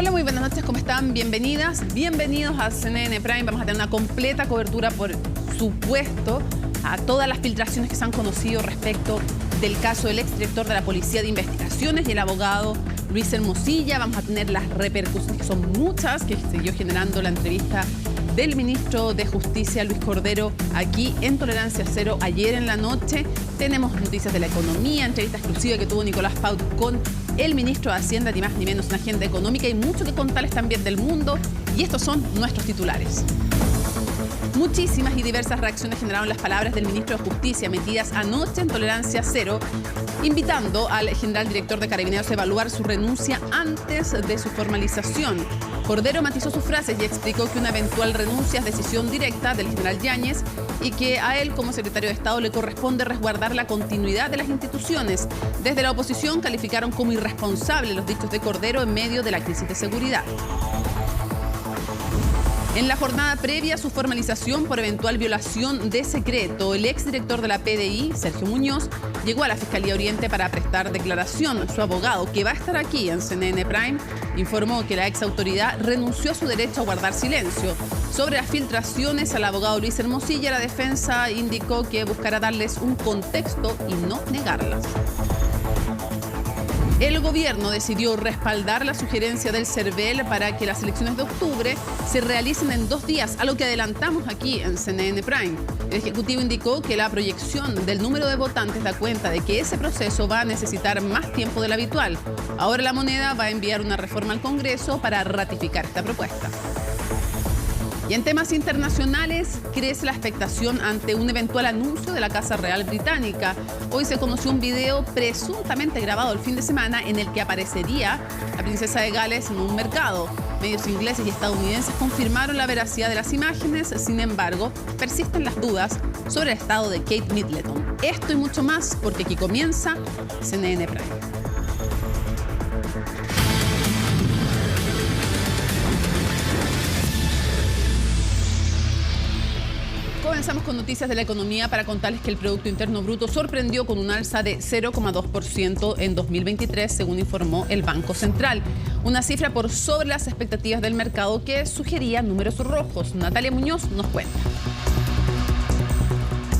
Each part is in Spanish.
Hola, muy buenas noches, ¿cómo están? Bienvenidas, bienvenidos a CNN Prime. Vamos a tener una completa cobertura, por supuesto, a todas las filtraciones que se han conocido respecto del caso del exdirector de la Policía de Investigaciones y el abogado Luis Hermosilla. Vamos a tener las repercusiones, que son muchas, que siguió generando la entrevista del ministro de Justicia, Luis Cordero, aquí en Tolerancia Cero ayer en la noche. Tenemos noticias de la economía, entrevista exclusiva que tuvo Nicolás Paut con el ministro de Hacienda, ni más ni menos, una agenda económica y mucho que contarles también del mundo. Y estos son nuestros titulares. Muchísimas y diversas reacciones generaron las palabras del ministro de Justicia emitidas anoche en Tolerancia Cero, invitando al general director de Carabineros a evaluar su renuncia antes de su formalización. Cordero matizó sus frases y explicó que una eventual renuncia es decisión directa del general Yáñez y que a él, como secretario de Estado, le corresponde resguardar la continuidad de las instituciones. Desde la oposición calificaron como irresponsables los dichos de Cordero en medio de la crisis de seguridad. En la jornada previa a su formalización por eventual violación de secreto, el exdirector de la PDI, Sergio Muñoz, llegó a la Fiscalía Oriente para prestar declaración. Su abogado, que va a estar aquí en CNN Prime, informó que la exautoridad renunció a su derecho a guardar silencio. Sobre las filtraciones, al abogado Luis Hermosilla, la defensa indicó que buscará darles un contexto y no negarlas. El gobierno decidió respaldar la sugerencia del CERVEL para que las elecciones de octubre se realicen en 2 días, algo que adelantamos aquí en CNN Prime. El Ejecutivo indicó que la proyección del número de votantes da cuenta de que ese proceso va a necesitar más tiempo del habitual. Ahora la moneda va a enviar una reforma al Congreso para ratificar esta propuesta. Y en temas internacionales, crece la expectación ante un eventual anuncio de la Casa Real Británica. Hoy se conoció un video presuntamente grabado el fin de semana en el que aparecería la princesa de Gales en un mercado. Medios ingleses y estadounidenses confirmaron la veracidad de las imágenes, sin embargo, persisten las dudas sobre el estado de Kate Middleton. Esto y mucho más, porque aquí comienza CNN Prime. Comenzamos con noticias de la economía para contarles que el Producto Interno Bruto sorprendió con un alza de 0,2% en 2023, según informó el Banco Central. Una cifra por sobre las expectativas del mercado que sugería números rojos. Natalia Muñoz nos cuenta.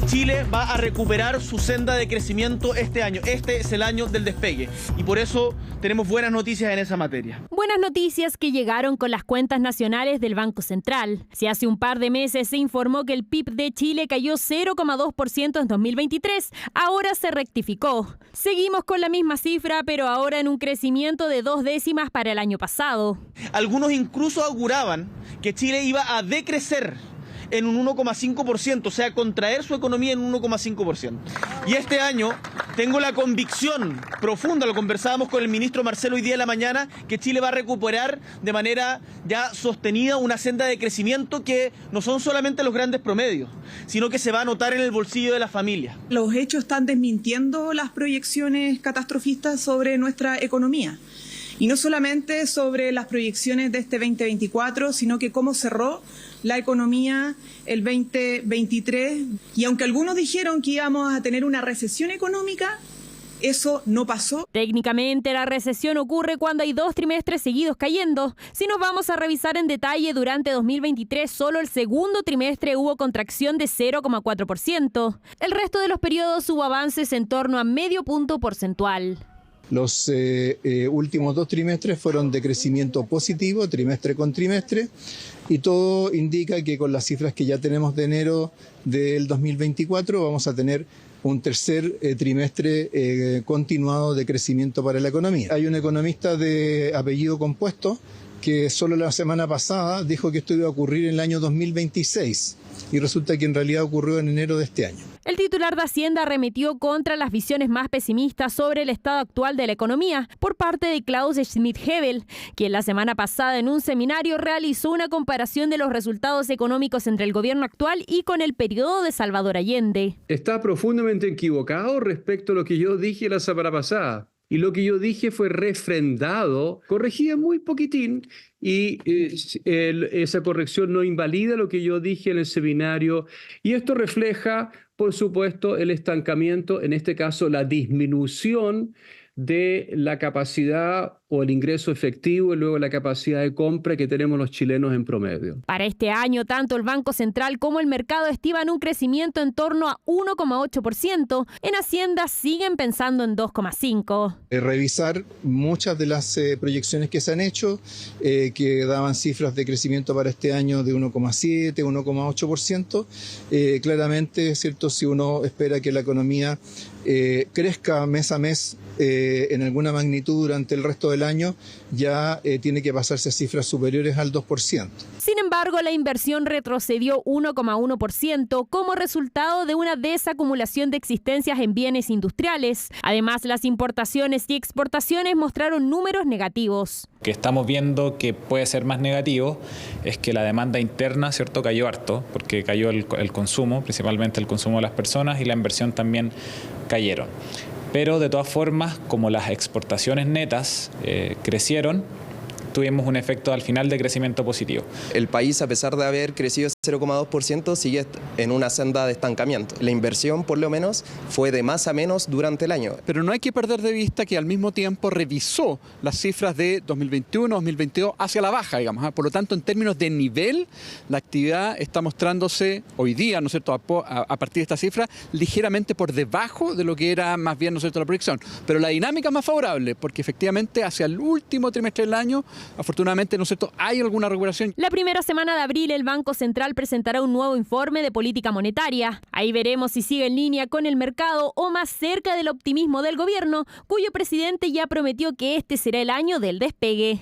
Chile va a recuperar su senda de crecimiento este año. Este es el año del despegue y por eso tenemos buenas noticias en esa materia. Buenas noticias que llegaron con las cuentas nacionales del Banco Central. Si hace un par de meses se informó que el PIB de Chile cayó 0,2% en 2023, ahora se rectificó. Seguimos con la misma cifra, pero ahora en un crecimiento de 2 décimas para el año pasado. Algunos incluso auguraban que Chile iba a decrecer en un 1,5%, o sea, contraer su economía en un 1,5%. Y este año tengo la convicción profunda, lo conversábamos con el ministro Marcelo hoy día en la mañana, que Chile va a recuperar de manera ya sostenida una senda de crecimiento que no son solamente los grandes promedios, sino que se va a notar en el bolsillo de las familias. Los hechos están desmintiendo las proyecciones catastrofistas sobre nuestra economía. Y no solamente sobre las proyecciones de este 2024, sino que cómo cerró la economía el 2023. Y aunque algunos dijeron que íbamos a tener una recesión económica, eso no pasó. Técnicamente, la recesión ocurre cuando hay 2 trimestres seguidos cayendo. Si nos vamos a revisar en detalle, durante 2023, solo el segundo trimestre hubo contracción de 0,4%. El resto de los periodos hubo avances en torno a medio punto porcentual. Los últimos 2 trimestres fueron de crecimiento positivo, trimestre con trimestre, y todo indica que con las cifras que ya tenemos de enero del 2024 vamos a tener un tercer trimestre continuado de crecimiento para la economía. Hay un economista de apellido compuesto que solo la semana pasada dijo que esto iba a ocurrir en el año 2026 y resulta que en realidad ocurrió en enero de este año. El titular de Hacienda arremetió contra las visiones más pesimistas sobre el estado actual de la economía por parte de Klaus Schmidt-Hebel, quien la semana pasada en un seminario realizó una comparación de los resultados económicos entre el gobierno actual y con el periodo de Salvador Allende. Está profundamente equivocado respecto a lo que yo dije la semana pasada. Y lo que yo dije fue refrendado, corregida muy poquitín, y esa corrección no invalida lo que yo dije en el seminario. Y esto refleja, por supuesto, el estancamiento, en este caso la disminución de la capacidad o el ingreso efectivo y luego la capacidad de compra que tenemos los chilenos en promedio. Para este año, tanto el Banco Central como el mercado estiman un crecimiento en torno a 1,8%. En Hacienda siguen pensando en 2,5%. Revisar muchas de las proyecciones que se han hecho, que daban cifras de crecimiento para este año de 1,7%, 1,8%. Claramente, ¿cierto? Si uno espera que la economía crezca mes a mes en alguna magnitud durante el resto del año, ya tiene que pasarse a cifras superiores al 2%. Sin embargo, la inversión retrocedió 1,1% como resultado de una desacumulación de existencias en bienes industriales. Además, las importaciones y exportaciones mostraron números negativos. Lo que estamos viendo que puede ser más negativo es que la demanda interna, ¿cierto?, cayó harto, porque cayó el consumo, principalmente el consumo de las personas, y la inversión también cayeron. Pero de todas formas, como las exportaciones netas crecieron, tuvimos un efecto al final de crecimiento positivo. El país, a pesar de haber crecido 0,2%, sigue en una senda de estancamiento. La inversión, por lo menos, fue de más a menos durante el año. Pero no hay que perder de vista que al mismo tiempo revisó las cifras de 2021, 2022 hacia la baja, digamos. Por lo tanto, en términos de nivel, la actividad está mostrándose hoy día, ¿no es cierto?, a partir de esta cifra, ligeramente por debajo de lo que era más bien, ¿no es cierto?, la proyección. Pero la dinámica es más favorable, porque efectivamente hacia el último trimestre del año, afortunadamente, ¿no es cierto?, hay alguna recuperación. La primera semana de abril, el Banco Central presentará un nuevo informe de política monetaria. Ahí veremos si sigue en línea con el mercado o más cerca del optimismo del gobierno, cuyo presidente ya prometió que este será el año del despegue.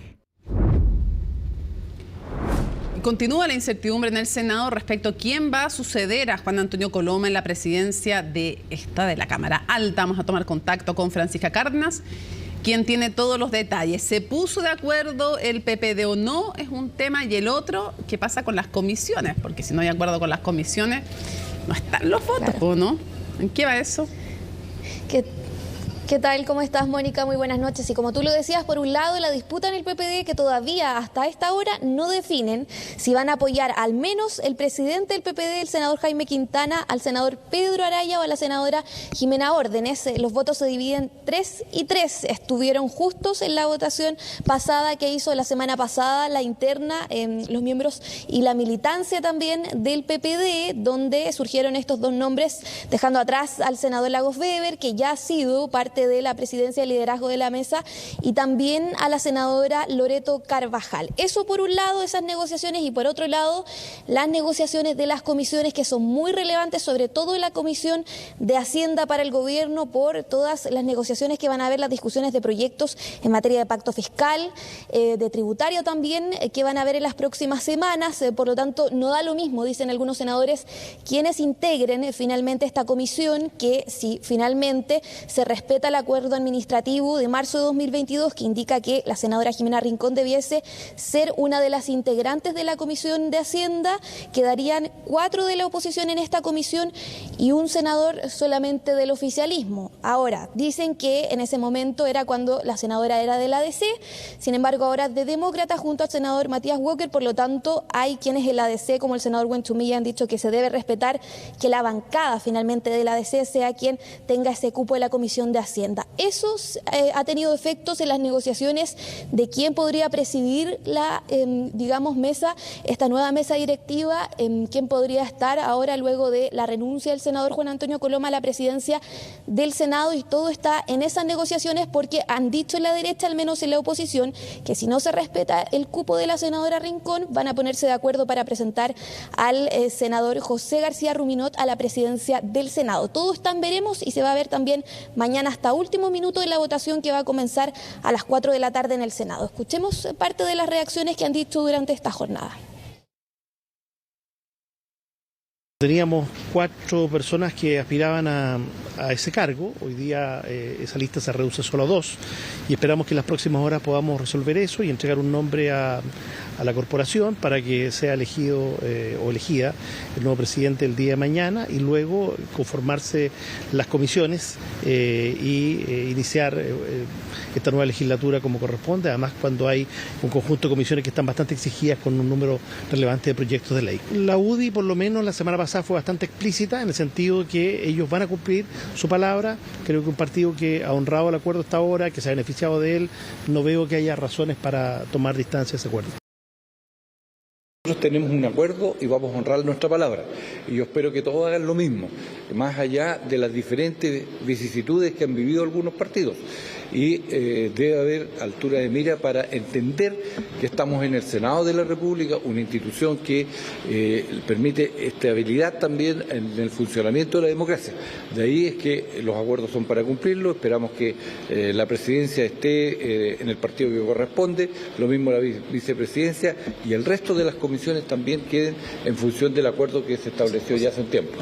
Continúa la incertidumbre en el Senado respecto a quién va a suceder a Juan Antonio Coloma en la presidencia de la Cámara Alta. Vamos a tomar contacto con Francisca Cárdenas, quien tiene todos los detalles. ¿Se puso de acuerdo el PPD o no? Es un tema. Y el otro, ¿qué pasa con las comisiones? Porque si no hay acuerdo con las comisiones, no están los votos, claro. ¿No? ¿En qué va eso? ¿Qué tal? ¿Cómo estás, Mónica? Muy buenas noches. Y como tú lo decías, por un lado, la disputa en el PPD, que todavía hasta esta hora no definen si van a apoyar al menos el presidente del PPD, el senador Jaime Quintana, al senador Pedro Araya o a la senadora Jimena Órdenes. Los votos se dividen 3-3. Estuvieron justos en la votación pasada que hizo la semana pasada la interna, los miembros y la militancia también del PPD, donde surgieron estos dos nombres, dejando atrás al senador Lagos Weber, que ya ha sido parte de la presidencia y liderazgo de la mesa, y también a la senadora Loreto Carvajal. Eso por un lado, esas negociaciones, y por otro lado, las negociaciones de las comisiones, que son muy relevantes, sobre todo en la Comisión de Hacienda para el Gobierno, por todas las negociaciones que van a haber, las discusiones de proyectos en materia de pacto fiscal, de tributario también, que van a haber en las próximas semanas. Por lo tanto, no da lo mismo, dicen algunos senadores, quienes integren finalmente esta comisión, que si finalmente se respeta el acuerdo administrativo de marzo de 2022 que indica que la senadora Jimena Rincón debiese ser una de las integrantes de la Comisión de Hacienda. Quedarían 4 de la oposición en esta comisión y un senador solamente del oficialismo. Ahora, dicen que en ese momento era cuando la senadora era de la ADC, sin embargo ahora es de Demócrata junto al senador Matías Walker. Por lo tanto, hay quienes en la ADC, como el senador Wenchumilla, han dicho que se debe respetar que la bancada finalmente de la ADC sea quien tenga ese cupo de la Comisión de Hacienda. Eso ha tenido efectos en las negociaciones de quién podría presidir la, mesa, esta nueva mesa directiva, quién podría estar ahora luego de la renuncia del senador Juan Antonio Coloma a la presidencia del Senado, y todo está en esas negociaciones porque han dicho en la derecha, al menos en la oposición, que si no se respeta el cupo de la senadora Rincón, van a ponerse de acuerdo para presentar al senador José García Ruminot a la presidencia del Senado. Todo está en veremos y se va a ver también mañana hasta último minuto de la votación, que va a comenzar a las 4 de la tarde en el Senado. Escuchemos parte de las reacciones que han dicho durante esta jornada. Teníamos 4 personas que aspiraban a ese cargo. Hoy día esa lista se reduce solo a 2 y esperamos que en las próximas horas podamos resolver eso y entregar un nombre a a la corporación para que sea elegido o elegida el nuevo presidente el día de mañana y luego conformarse las comisiones y iniciar esta nueva legislatura como corresponde, además cuando hay un conjunto de comisiones que están bastante exigidas con un número relevante de proyectos de ley. La UDI, por lo menos la semana pasada, fue bastante explícita en el sentido de que ellos van a cumplir su palabra. Creo que un partido que ha honrado el acuerdo hasta ahora, que se ha beneficiado de él, no veo que haya razones para tomar distancia de ese acuerdo. Nosotros tenemos un acuerdo y vamos a honrar nuestra palabra. Y yo espero que todos hagan lo mismo, más allá de las diferentes vicisitudes que han vivido algunos partidos. Y debe haber altura de mira para entender que estamos en el Senado de la República, una institución que permite estabilidad también en el funcionamiento de la democracia. De ahí es que los acuerdos son para cumplirlos. Esperamos que la presidencia esté en el partido que corresponde, lo mismo la vicepresidencia, y el resto de las comisiones también queden en función del acuerdo que se estableció ya hace un tiempo.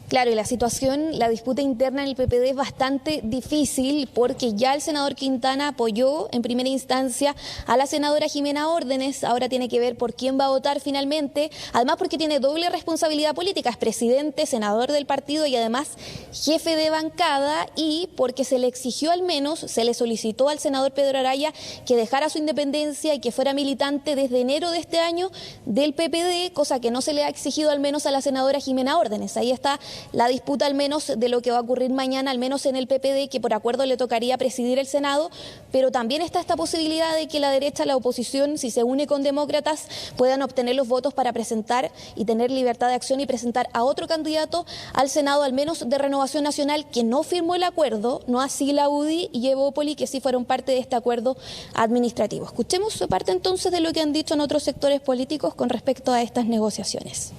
Claro, y la situación, la disputa interna en el PPD es bastante difícil porque ya el senador Quintana apoyó en primera instancia a la senadora Jimena Órdenes. Ahora tiene que ver por quién va a votar finalmente, además porque tiene doble responsabilidad política, es presidente, senador del partido y además jefe de bancada, y porque se le exigió, al menos se le solicitó al senador Pedro Araya que dejara su independencia y que fuera militante desde enero de este año del PPD, cosa que no se le ha exigido al menos a la senadora Jimena Órdenes. Ahí está la disputa al menos de lo que va a ocurrir mañana, al menos en el PPD, que por acuerdo le tocaría presidir el Senado, pero también está esta posibilidad de que la derecha, la oposición, si se une con demócratas, puedan obtener los votos para presentar y tener libertad de acción y presentar a otro candidato al Senado, al menos de Renovación Nacional, que no firmó el acuerdo, no así la UDI y Evópoli, que sí fueron parte de este acuerdo administrativo. Escuchemos parte entonces de lo que han dicho en otros sectores políticos con respecto a estas negociaciones.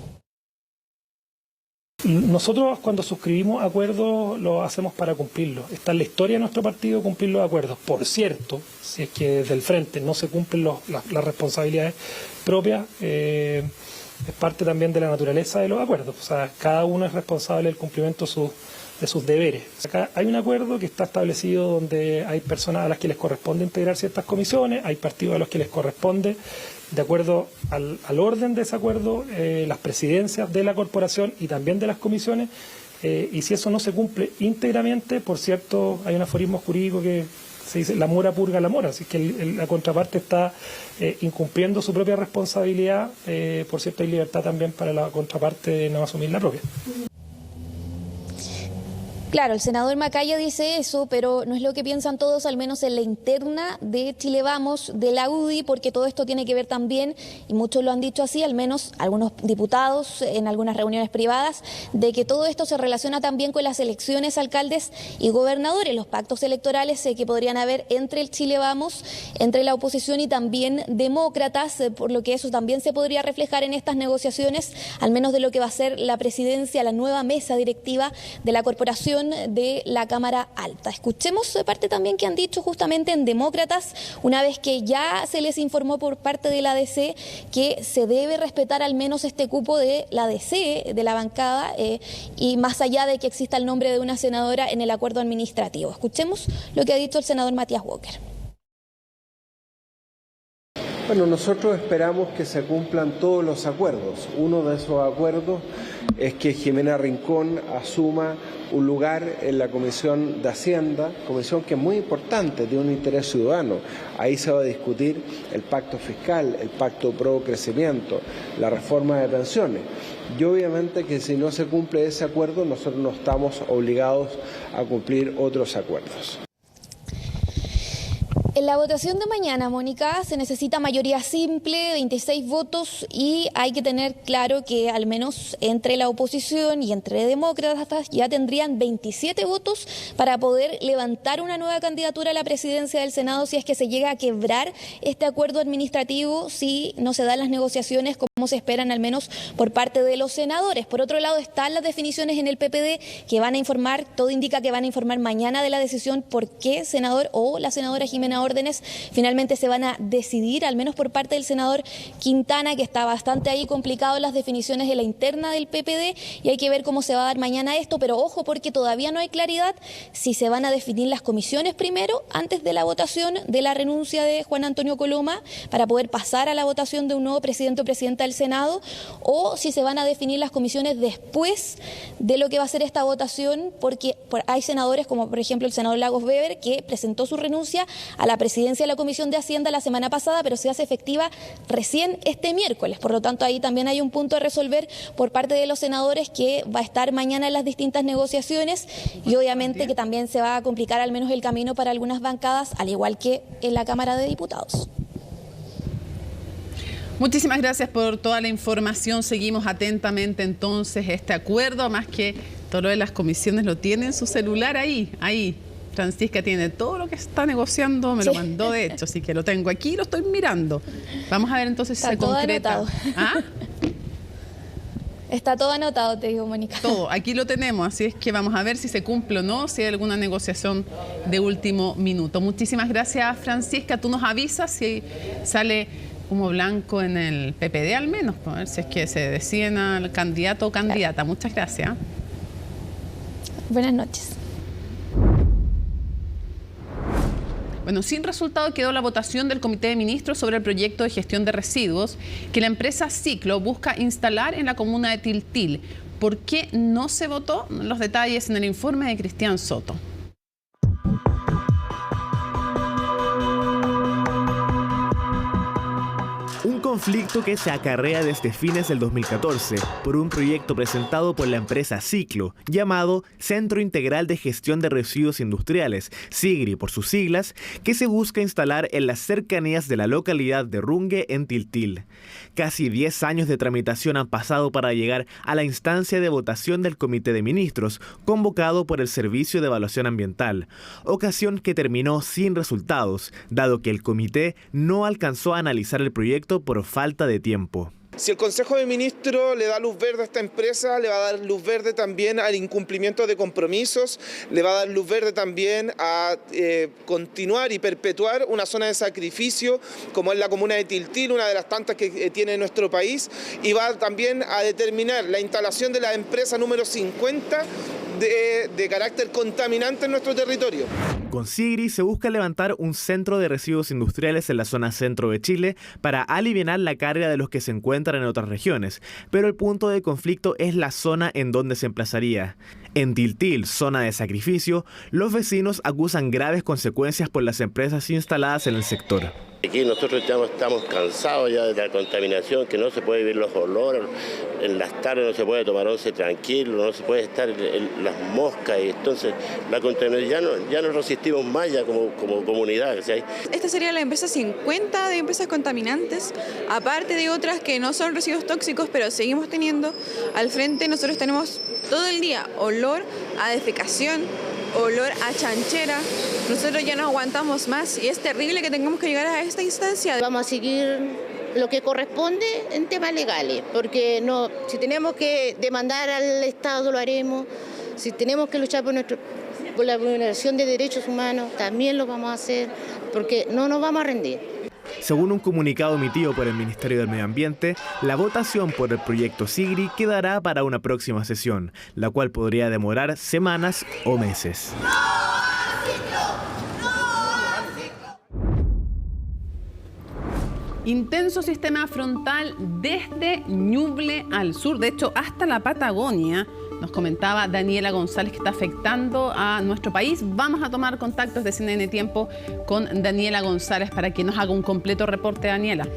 Nosotros cuando suscribimos acuerdos lo hacemos para cumplirlos. Está en la historia de nuestro partido cumplir los acuerdos. Por cierto, si es que desde el frente no se cumplen las responsabilidades propias, es parte también de la naturaleza de los acuerdos. O sea, cada uno es responsable del cumplimiento de sus deberes. Acá hay un acuerdo que está establecido donde hay personas a las que les corresponde integrar ciertas comisiones, hay partidos a los que les corresponde, de acuerdo al orden de ese acuerdo, las presidencias de la corporación y también de las comisiones, y si eso no se cumple íntegramente, por cierto, hay un aforismo jurídico que se dice la mora purga la mora, así que la contraparte está incumpliendo su propia responsabilidad, por cierto hay libertad también para la contraparte de no asumir la propia. Claro, el senador Macaya dice eso, pero no es lo que piensan todos, al menos en la interna de Chile Vamos, de la UDI, porque todo esto tiene que ver también, y muchos lo han dicho así, al menos algunos diputados en algunas reuniones privadas, de que todo esto se relaciona también con las elecciones alcaldes y gobernadores, los pactos electorales que podrían haber entre el Chile Vamos, entre la oposición y también demócratas, por lo que eso también se podría reflejar en estas negociaciones, al menos de lo que va a ser la presidencia, la nueva mesa directiva de la corporación de la Cámara Alta. Escuchemos parte también que han dicho justamente en Demócratas, una vez que ya se les informó por parte de la ADC que se debe respetar al menos este cupo de la ADC, de la bancada, y más allá de que exista el nombre de una senadora en el acuerdo administrativo. Escuchemos lo que ha dicho el senador Matías Walker. Bueno, nosotros esperamos que se cumplan todos los acuerdos. Uno de esos acuerdos es que Jimena Rincón asuma un lugar en la Comisión de Hacienda, comisión que es muy importante, de un interés ciudadano. Ahí se va a discutir el pacto fiscal, el pacto pro crecimiento, la reforma de pensiones. Y obviamente que si no se cumple ese acuerdo, nosotros no estamos obligados a cumplir otros acuerdos. En la votación de mañana, Mónica, se necesita mayoría simple, 26 votos, y hay que tener claro que al menos entre la oposición y entre demócratas ya tendrían 27 votos para poder levantar una nueva candidatura a la presidencia del Senado si es que se llega a quebrar este acuerdo administrativo, si no se dan las negociaciones como se esperan al menos por parte de los senadores. Por otro lado están las definiciones en el PPD que van a informar, todo indica que van a informar mañana de la decisión por qué senador o la senadora Jimena órdenes finalmente se van a decidir, al menos por parte del senador Quintana, que está bastante ahí complicado las definiciones de la interna del PPD, y hay que ver cómo se va a dar mañana esto, pero ojo porque todavía no hay claridad si se van a definir las comisiones primero, antes de la votación de la renuncia de Juan Antonio Coloma, para poder pasar a la votación de un nuevo presidente o presidenta del Senado, o si se van a definir las comisiones después de lo que va a ser esta votación, porque hay senadores como por ejemplo el senador Lagos Weber, que presentó su renuncia a la presidencia de la Comisión de Hacienda la semana pasada, pero se hace efectiva recién este miércoles. Por lo tanto, ahí también hay un punto a resolver por parte de los senadores, que va a estar mañana en las distintas negociaciones, y obviamente que también se va a complicar al menos el camino para algunas bancadas, al igual que en la Cámara de Diputados. Muchísimas gracias por toda la información. Seguimos atentamente entonces este acuerdo, más que todo lo de las comisiones lo tiene en su celular ahí. Francisca tiene todo lo que está negociando, me lo mandó de hecho, así que lo tengo aquí, lo estoy mirando. Vamos a ver entonces si se concreta. ¿Ah? Está todo anotado, te digo, Mónica. Todo, aquí lo tenemos, así es que vamos a ver si se cumple o no, si hay alguna negociación de último minuto. Muchísimas gracias, Francisca. Tú nos avisas si sale humo blanco en el PPD al menos, a ver si es que se deciden al candidato o candidata. Muchas gracias. Buenas noches. Bueno, sin resultado quedó la votación del Comité de Ministros sobre el proyecto de gestión de residuos que la empresa Ciclo busca instalar en la comuna de Tiltil. ¿Por qué no se votó? Los detalles en el informe de Cristian Soto. Un conflicto que se acarrea desde fines del 2014 por un proyecto presentado por la empresa Ciclo, llamado Centro Integral de Gestión de Residuos Industriales, CIGRI por sus siglas, que se busca instalar en las cercanías de la localidad de Rungue, en Tiltil. Casi 10 años de tramitación han pasado para llegar a la instancia de votación del Comité de Ministros, convocado por el Servicio de Evaluación Ambiental, ocasión que terminó sin resultados, dado que el comité no alcanzó a analizar el proyecto por falta de tiempo. Si el Consejo de Ministros le da luz verde a esta empresa, le va a dar luz verde también al incumplimiento de compromisos, le va a dar luz verde también a continuar y perpetuar una zona de sacrificio como es la comuna de Tiltil, una de las tantas que tiene nuestro país, y va también a determinar la instalación de la empresa número 50 de carácter contaminante en nuestro territorio. Con CIGRI se busca levantar un centro de residuos industriales en la zona centro de Chile para aliviar la carga de los que se encuentran en otras regiones, pero el punto de conflicto es la zona en donde se emplazaría. En Tiltil, zona de sacrificio, los vecinos acusan graves consecuencias por las empresas instaladas en el sector. Aquí nosotros ya estamos cansados ya de la contaminación, que no se puede vivir los olores, en las tardes no se puede tomar once tranquilo, no se puede estar en las moscas, y entonces la contaminación ya no resistimos más ya como comunidad. ¿Sí? Esta sería la empresa 50 de empresas contaminantes, aparte de otras que no son residuos tóxicos, pero seguimos teniendo al frente. Nosotros tenemos todo el día olor a defecación, olor a chanchera. Nosotros ya no aguantamos más y es terrible que tengamos que llegar a esta instancia. Vamos a seguir lo que corresponde en temas legales, porque no, si tenemos que demandar al Estado lo haremos, si tenemos que luchar por la vulneración de derechos humanos también lo vamos a hacer, porque no nos vamos a rendir. Según un comunicado emitido por el Ministerio del Medio Ambiente, la votación por el proyecto CIGRI quedará para una próxima sesión, la cual podría demorar semanas o meses. Intenso sistema frontal desde Ñuble al sur, de hecho hasta la Patagonia. Nos comentaba Daniela González que está afectando a nuestro país. Vamos a tomar contactos de CNN Tiempo con Daniela González para que nos haga un completo reporte. Daniela.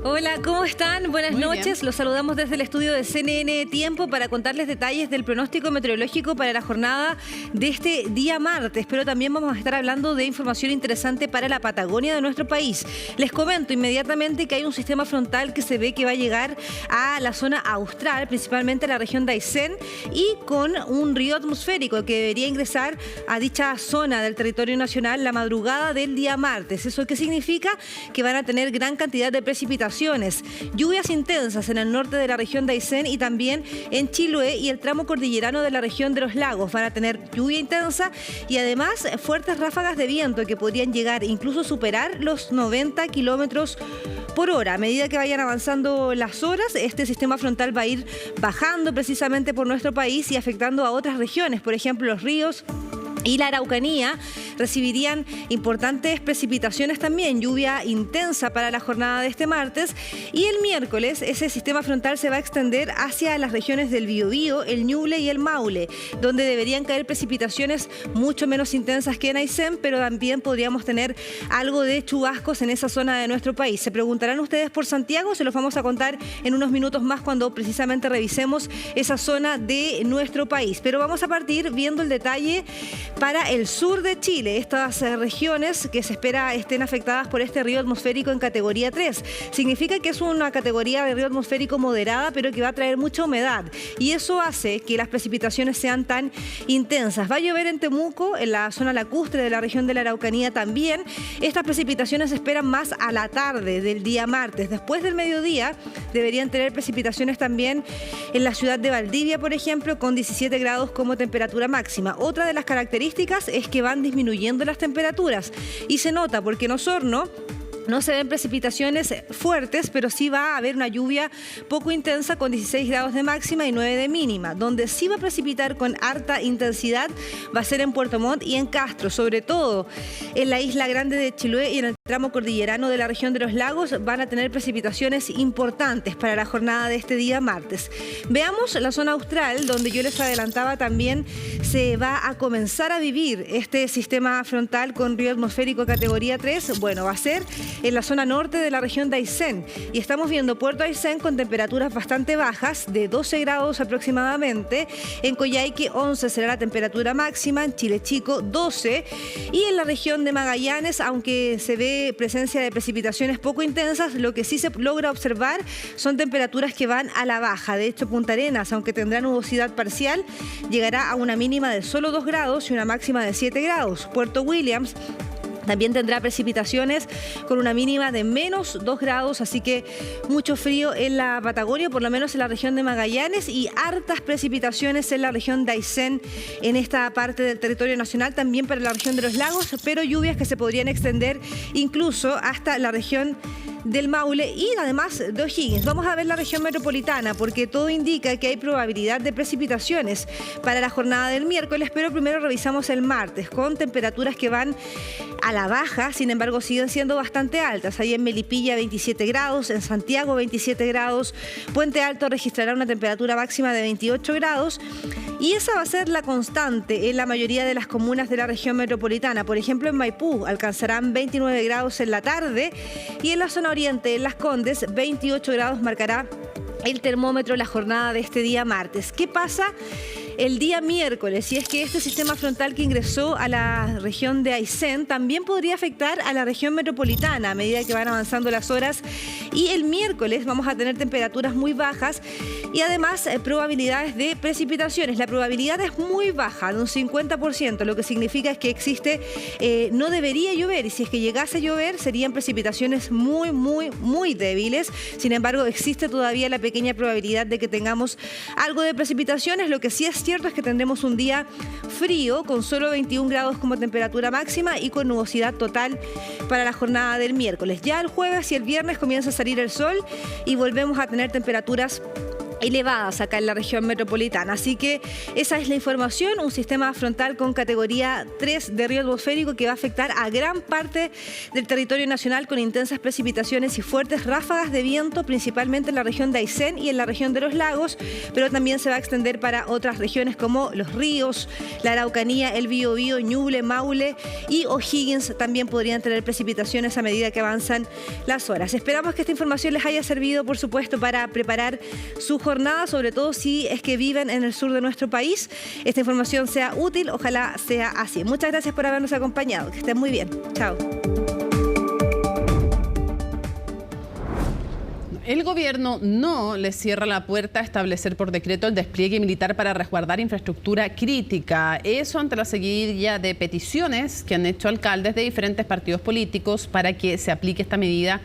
Hola, ¿cómo están? Buenas noches. Bien. Los saludamos desde el estudio de CNN Tiempo para contarles detalles del pronóstico meteorológico para la jornada de este día martes. Pero también vamos a estar hablando de información interesante para la Patagonia de nuestro país. Les comento inmediatamente que hay un sistema frontal que se ve que va a llegar a la zona austral, principalmente a la región de Aysén, y con un río atmosférico que debería ingresar a dicha zona del territorio nacional la madrugada del día martes. ¿Eso qué significa? Que van a tener gran cantidad de precipitaciones precipitaciones. Lluvias intensas en el norte de la región de Aysén y también en Chiloé y el tramo cordillerano de la región de los lagos. Van a tener lluvia intensa y además fuertes ráfagas de viento que podrían llegar incluso superar los 90 kilómetros por hora. A medida que vayan avanzando las horas, este sistema frontal va a ir bajando precisamente por nuestro país y afectando a otras regiones, por ejemplo los ríos y la Araucanía recibirían importantes precipitaciones también, lluvia intensa para la jornada de este martes. Y el miércoles ese sistema frontal se va a extender hacia las regiones del Biobío, el Ñuble y el Maule, donde deberían caer precipitaciones mucho menos intensas que en Aysén, pero también podríamos tener algo de chubascos en esa zona de nuestro país. Se preguntarán ustedes por Santiago, se los vamos a contar en unos minutos más cuando precisamente revisemos esa zona de nuestro país. Pero vamos a partir viendo el detalle para el sur de Chile, estas regiones que se espera estén afectadas por este río atmosférico en categoría 3. Significa que es una categoría de río atmosférico moderada, pero que va a traer mucha humedad. Y eso hace que las precipitaciones sean tan intensas. Va a llover en Temuco, en la zona lacustre de la región de la Araucanía también. Estas precipitaciones se esperan más a la tarde del día martes. Después del mediodía deberían tener precipitaciones también en la ciudad de Valdivia, por ejemplo, con 17 grados como temperatura máxima. Otra de las características es que van disminuyendo las temperaturas y se nota porque en Osorno no se ven precipitaciones fuertes, pero sí va a haber una lluvia poco intensa con 16 grados de máxima y 9 de mínima. Donde sí va a precipitar con harta intensidad va a ser en Puerto Montt y en Castro, sobre todo en la isla grande de Chiloé y en el tramo cordillerano de la región de los lagos van a tener precipitaciones importantes para la jornada de este día martes. Veamos la zona austral, donde yo les adelantaba también se va a comenzar a vivir este sistema frontal con río atmosférico categoría 3. Bueno, va a ser en la zona norte de la región de Aysén y estamos viendo Puerto Aysén con temperaturas bastante bajas de 12 grados aproximadamente, en Coyhaique 11 será la temperatura máxima, en Chile Chico 12 y en la región de Magallanes, aunque se ve presencia de precipitaciones poco intensas, lo que sí se logra observar son temperaturas que van a la baja. De hecho, Punta Arenas, aunque tendrá nubosidad parcial, llegará a una mínima de solo 2 grados y una máxima de 7 grados. Puerto Williams también tendrá precipitaciones con una mínima de menos 2 grados, así que mucho frío en la Patagonia, por lo menos en la región de Magallanes, y hartas precipitaciones en la región de Aysén, en esta parte del territorio nacional, también para la región de los lagos, pero lluvias que se podrían extender incluso hasta la región del Maule y además de O'Higgins. Vamos a ver la región metropolitana porque todo indica que hay probabilidad de precipitaciones para la jornada del miércoles, pero primero revisamos el martes con temperaturas que van a la baja, sin embargo siguen siendo bastante altas. Ahí en Melipilla 27 grados, en Santiago 27 grados, Puente Alto registrará una temperatura máxima de 28 grados y esa va a ser la constante en la mayoría de las comunas de la región metropolitana. Por ejemplo, en Maipú alcanzarán 29 grados en la tarde y en la zona oriente, en Las Condes, 28 grados marcará el termómetro la jornada de este día martes. ¿Qué pasa el día miércoles? Y es que este sistema frontal que ingresó a la región de Aysén también podría afectar a la región metropolitana a medida que van avanzando las horas y el miércoles vamos a tener temperaturas muy bajas y además probabilidades de precipitaciones. La probabilidad es muy baja, de un 50%, lo que significa es que existe, no debería llover y si es que llegase a llover serían precipitaciones muy débiles. Sin embargo, existe todavía la pequeña probabilidad de que tengamos algo de precipitaciones. Lo que sí es cierto es que tendremos un día frío con solo 21 grados como temperatura máxima y con nubosidad total para la jornada del miércoles. Ya el jueves y el viernes comienza a salir el sol y volvemos a tener temperaturas elevadas acá en la región metropolitana. Así que esa es la información, un sistema frontal con categoría 3 de río atmosférico que va a afectar a gran parte del territorio nacional con intensas precipitaciones y fuertes ráfagas de viento, principalmente en la región de Aysén y en la región de los lagos, pero también se va a extender para otras regiones como Los Ríos, la Araucanía, el Biobío, Ñuble, Maule y O'Higgins también podrían tener precipitaciones a medida que avanzan las horas. Esperamos que esta información les haya servido, por supuesto, para preparar su jornada, sobre todo si es que viven en el sur de nuestro país. Esta información sea útil, ojalá sea así. Muchas gracias por habernos acompañado. Que estén muy bien. Chao. El gobierno no le cierra la puerta a establecer por decreto el despliegue militar para resguardar infraestructura crítica. Eso ante la seguidilla de peticiones que han hecho alcaldes de diferentes partidos políticos para que se aplique esta medida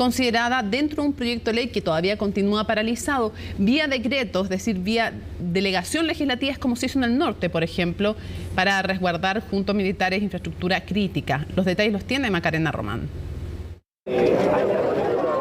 considerada dentro de un proyecto de ley que todavía continúa paralizado vía decreto, es decir, vía delegación legislativa, es como se hizo en el norte, por ejemplo, para resguardar junto a militares infraestructura crítica. Los detalles los tiene Macarena Román.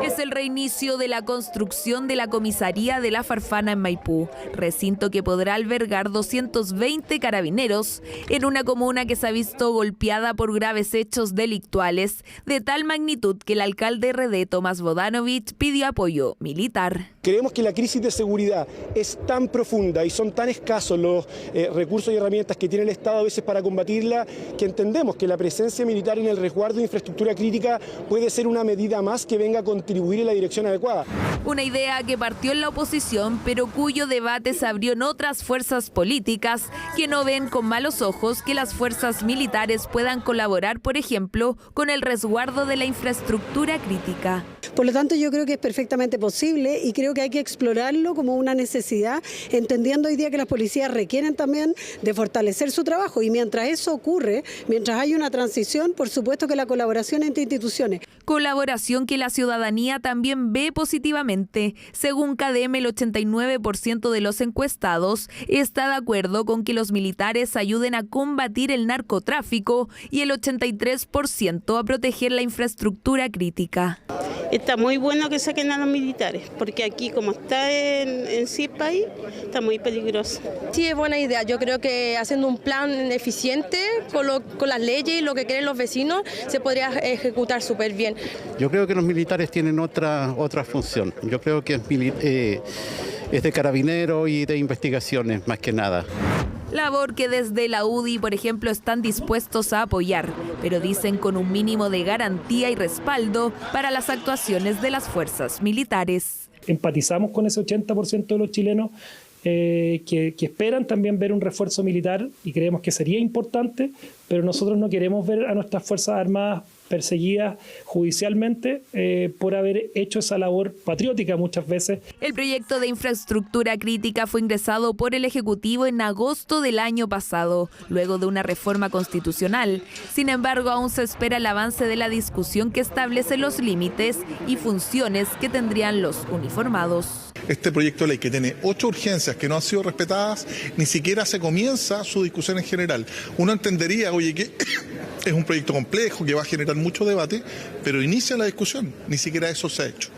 Es el reinicio de la construcción de la comisaría de La Farfana en Maipú, recinto que podrá albergar 220 carabineros en una comuna que se ha visto golpeada por graves hechos delictuales de tal magnitud que el alcalde RD Tomás Bodanovich pidió apoyo militar. Creemos que la crisis de seguridad es tan profunda y son tan escasos los recursos y herramientas que tiene el Estado a veces para combatirla, que entendemos que la presencia militar en el resguardo de infraestructura crítica puede ser una medida más que venga a contribuir en la dirección adecuada. Una idea que partió en la oposición, pero cuyo debate se abrió en otras fuerzas políticas que no ven con malos ojos que las fuerzas militares puedan colaborar, por ejemplo, con el resguardo de la infraestructura crítica. Por lo tanto, yo creo que es perfectamente posible y creo que hay que explorarlo como una necesidad, entendiendo hoy día que las policías requieren también de fortalecer su trabajo, y mientras eso ocurre, mientras hay una transición, por supuesto que la colaboración entre instituciones. Colaboración que la ciudadanía también ve positivamente. Según CADEM, el 89% de los encuestados está de acuerdo con que los militares ayuden a combatir el narcotráfico y el 83% a proteger la infraestructura crítica. Está muy bueno que saquen a los militares, porque aquí como está en sí el país, está muy peligroso. Sí, es buena idea. Yo creo que haciendo un plan eficiente con las leyes y lo que quieren los vecinos, se podría ejecutar súper bien. Yo creo que los militares tienen otra función. Yo creo que es de carabinero y de investigaciones, más que nada. Labor que desde la UDI, por ejemplo, están dispuestos a apoyar, pero dicen con un mínimo de garantía y respaldo para las actuaciones de las fuerzas militares. Empatizamos con ese 80% de los chilenos que esperan también ver un refuerzo militar, y creemos que sería importante, pero nosotros no queremos ver a nuestras Fuerzas Armadas perseguidas judicialmente por haber hecho esa labor patriótica muchas veces. El proyecto de infraestructura crítica fue ingresado por el Ejecutivo en agosto del año pasado, luego de una reforma constitucional. Sin embargo, aún se espera el avance de la discusión que establece los límites y funciones que tendrían los uniformados. Este proyecto de ley, que tiene 8 urgencias que no han sido respetadas, ni siquiera se comienza su discusión en general. Uno entendería, oye, que es un proyecto complejo que va a generar mucho debate, pero inicia la discusión, ni siquiera eso se ha hecho.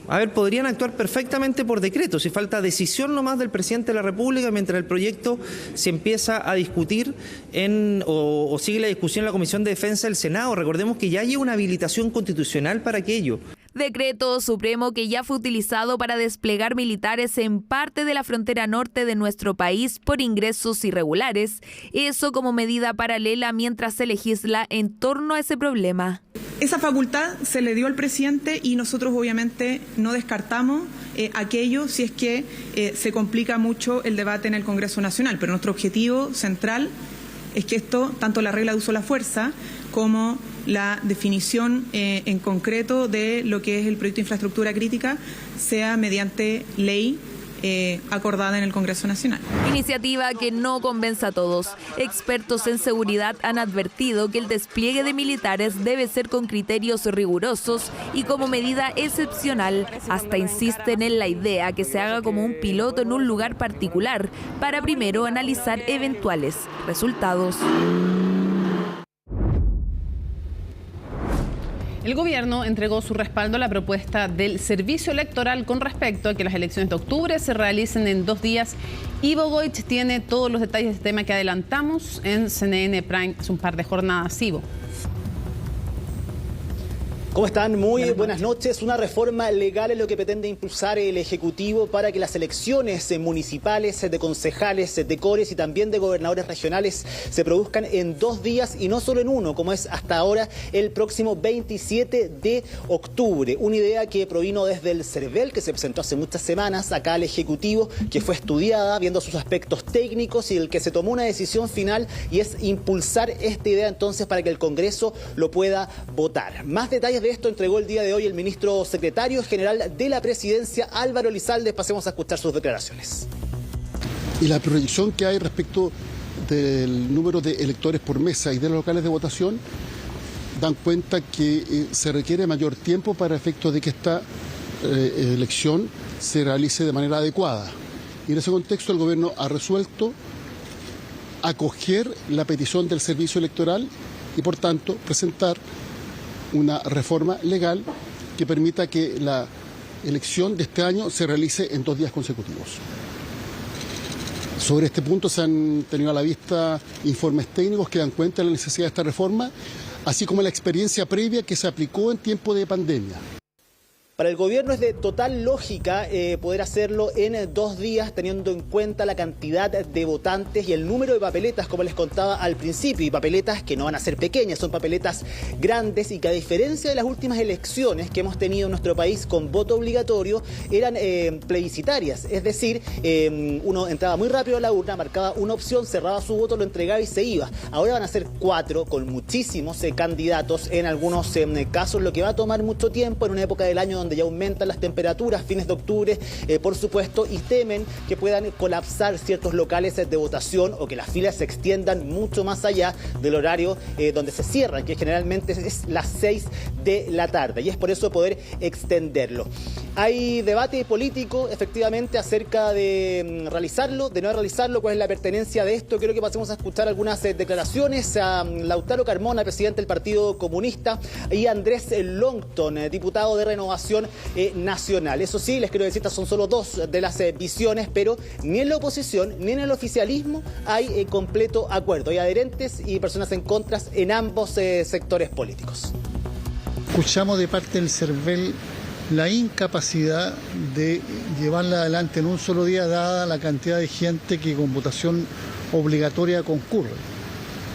A ver, podrían actuar perfectamente por decreto, si falta decisión nomás del presidente de la República mientras el proyecto se empieza a discutir o sigue la discusión en la Comisión de Defensa del Senado. Recordemos que ya hay una habilitación constitucional para aquello. Decreto supremo que ya fue utilizado para desplegar militares en parte de la frontera norte de nuestro país por ingresos irregulares. Eso como medida paralela mientras se legisla en torno a ese problema. Esa facultad se le dio al presidente y nosotros obviamente no descartamos aquello si es que se complica mucho el debate en el Congreso Nacional. Pero nuestro objetivo central es que esto, tanto la regla de uso de la fuerza como la definición en concreto de lo que es el proyecto de infraestructura crítica, sea mediante ley acordada en el Congreso Nacional. Iniciativa que no convence a todos. Expertos en seguridad han advertido que el despliegue de militares debe ser con criterios rigurosos y como medida excepcional. Hasta insisten en la idea que se haga como un piloto en un lugar particular para primero analizar eventuales resultados. El gobierno entregó su respaldo a la propuesta del servicio electoral con respecto a que las elecciones de octubre se realicen en 2 días. Ivo Goich tiene todos los detalles de este tema que adelantamos en CNN Prime hace un par de jornadas. Ivo. ¿Cómo están? Muy buenas noches. Una reforma legal es lo que pretende impulsar el Ejecutivo para que las elecciones municipales, de concejales, de cores y también de gobernadores regionales se produzcan en 2 días y no solo en uno, como es hasta ahora el próximo 27 de octubre. Una idea que provino desde el CERVEL, que se presentó hace muchas semanas acá al Ejecutivo, que fue estudiada viendo sus aspectos técnicos y del que se tomó una decisión final, y es impulsar esta idea entonces para que el Congreso lo pueda votar. Más detalles de esto entregó el día de hoy el ministro secretario general de la Presidencia, Álvaro Elizalde. Pasemos a escuchar sus declaraciones. Y la proyección que hay respecto del número de electores por mesa y de los locales de votación dan cuenta que se requiere mayor tiempo para efectos de que esta elección se realice de manera adecuada. Y en ese contexto el gobierno ha resuelto acoger la petición del servicio electoral y por tanto presentar una reforma legal que permita que la elección de este año se realice en 2 días consecutivos. Sobre este punto se han tenido a la vista informes técnicos que dan cuenta de la necesidad de esta reforma, así como la experiencia previa que se aplicó en tiempo de pandemia. Para el gobierno es de total lógica poder hacerlo en 2 días, teniendo en cuenta la cantidad de votantes y el número de papeletas, como les contaba al principio, y papeletas que no van a ser pequeñas, son papeletas grandes y que, a diferencia de las últimas elecciones que hemos tenido en nuestro país con voto obligatorio, eran plebiscitarias. Es decir, uno entraba muy rápido a la urna, marcaba una opción, cerraba su voto, lo entregaba y se iba. Ahora van a ser 4 con muchísimos candidatos en algunos casos, lo que va a tomar mucho tiempo en una época del año donde ya aumentan las temperaturas, fines de octubre, por supuesto, y temen que puedan colapsar ciertos locales de votación o que las filas se extiendan mucho más allá del horario donde se cierran, que generalmente es las 6 de la tarde, y es por eso poder extenderlo. Hay debate político, efectivamente, acerca de realizarlo, de no realizarlo, cuál es la pertenencia de esto. Quiero que pasemos a escuchar algunas declaraciones a Lautaro Carmona, presidente del Partido Comunista, y a Andrés Longton, diputado de Renovación Nacional. Eso sí, les quiero decir, estas son solo 2 de las visiones, pero ni en la oposición ni en el oficialismo hay completo acuerdo. Hay adherentes y personas en contra en ambos sectores políticos. Escuchamos de parte del CERVEL la incapacidad de llevarla adelante en un solo día, dada la cantidad de gente que con votación obligatoria concurre.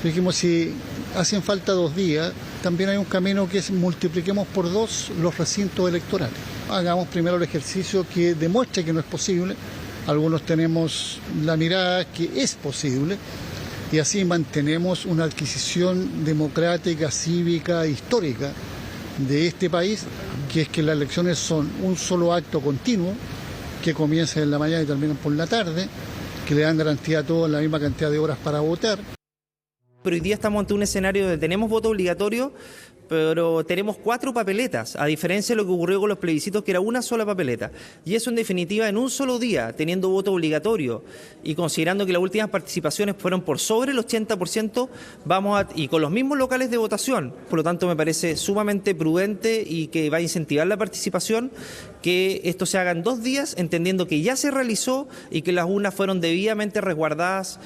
Dijimos, si hacen falta 2 días, también hay un camino que es multipliquemos por 2 los recintos electorales. Hagamos primero el ejercicio que demuestre que no es posible. Algunos tenemos la mirada que es posible y así mantenemos una adquisición democrática, cívica, histórica de este país, que es que las elecciones son un solo acto continuo que comienza en la mañana y termina por la tarde, que le dan garantía a todos la misma cantidad de horas para votar. Pero hoy día estamos ante un escenario donde tenemos voto obligatorio, pero tenemos 4 papeletas, a diferencia de lo que ocurrió con los plebiscitos, que era una sola papeleta. Y eso, en definitiva, en un solo día, teniendo voto obligatorio y considerando que las últimas participaciones fueron por sobre el 80%, y con los mismos locales de votación. Por lo tanto, me parece sumamente prudente y que va a incentivar la participación, que esto se haga en 2 días, entendiendo que ya se realizó y que las urnas fueron debidamente resguardadas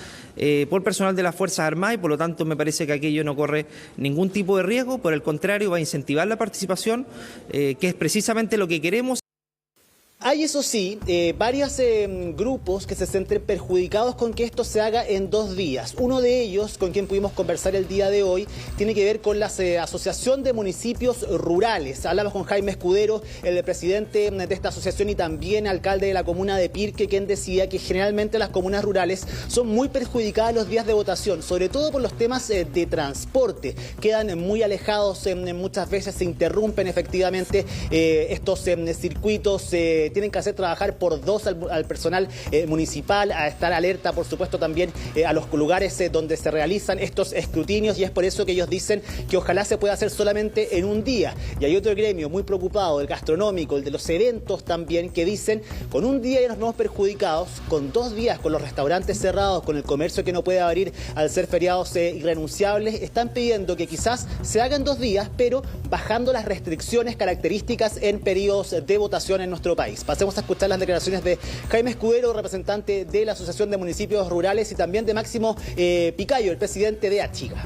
por personal de las Fuerzas Armadas, y por lo tanto me parece que aquello no corre ningún tipo de riesgo. Por el contrario, va a incentivar la participación, que es precisamente lo que queremos. Hay, eso sí, varios grupos que se sienten perjudicados con que esto se haga en 2 días. Uno de ellos, con quien pudimos conversar el día de hoy, tiene que ver con la Asociación de Municipios Rurales. Hablamos con Jaime Escudero, el presidente de esta asociación y también alcalde de la comuna de Pirque, quien decía que generalmente las comunas rurales son muy perjudicadas los días de votación, sobre todo por los temas de transporte. Quedan muy alejados, muchas veces se interrumpen efectivamente estos circuitos. Tienen que hacer trabajar por 2 al personal municipal, a estar alerta, por supuesto, también a los lugares donde se realizan estos escrutinios, y es por eso que ellos dicen que ojalá se pueda hacer solamente en un día. Y hay otro gremio muy preocupado, el gastronómico, el de los eventos también, que dicen, con un día ya nos vemos perjudicados, con 2 días, con los restaurantes cerrados, con el comercio que no puede abrir al ser feriados irrenunciables, están pidiendo que quizás se hagan 2 días, pero bajando las restricciones características en periodos de votación en nuestro país. Pasemos a escuchar las declaraciones de Jaime Escudero, representante de la Asociación de Municipios Rurales, y también de Máximo Picayo, el presidente de Achiga.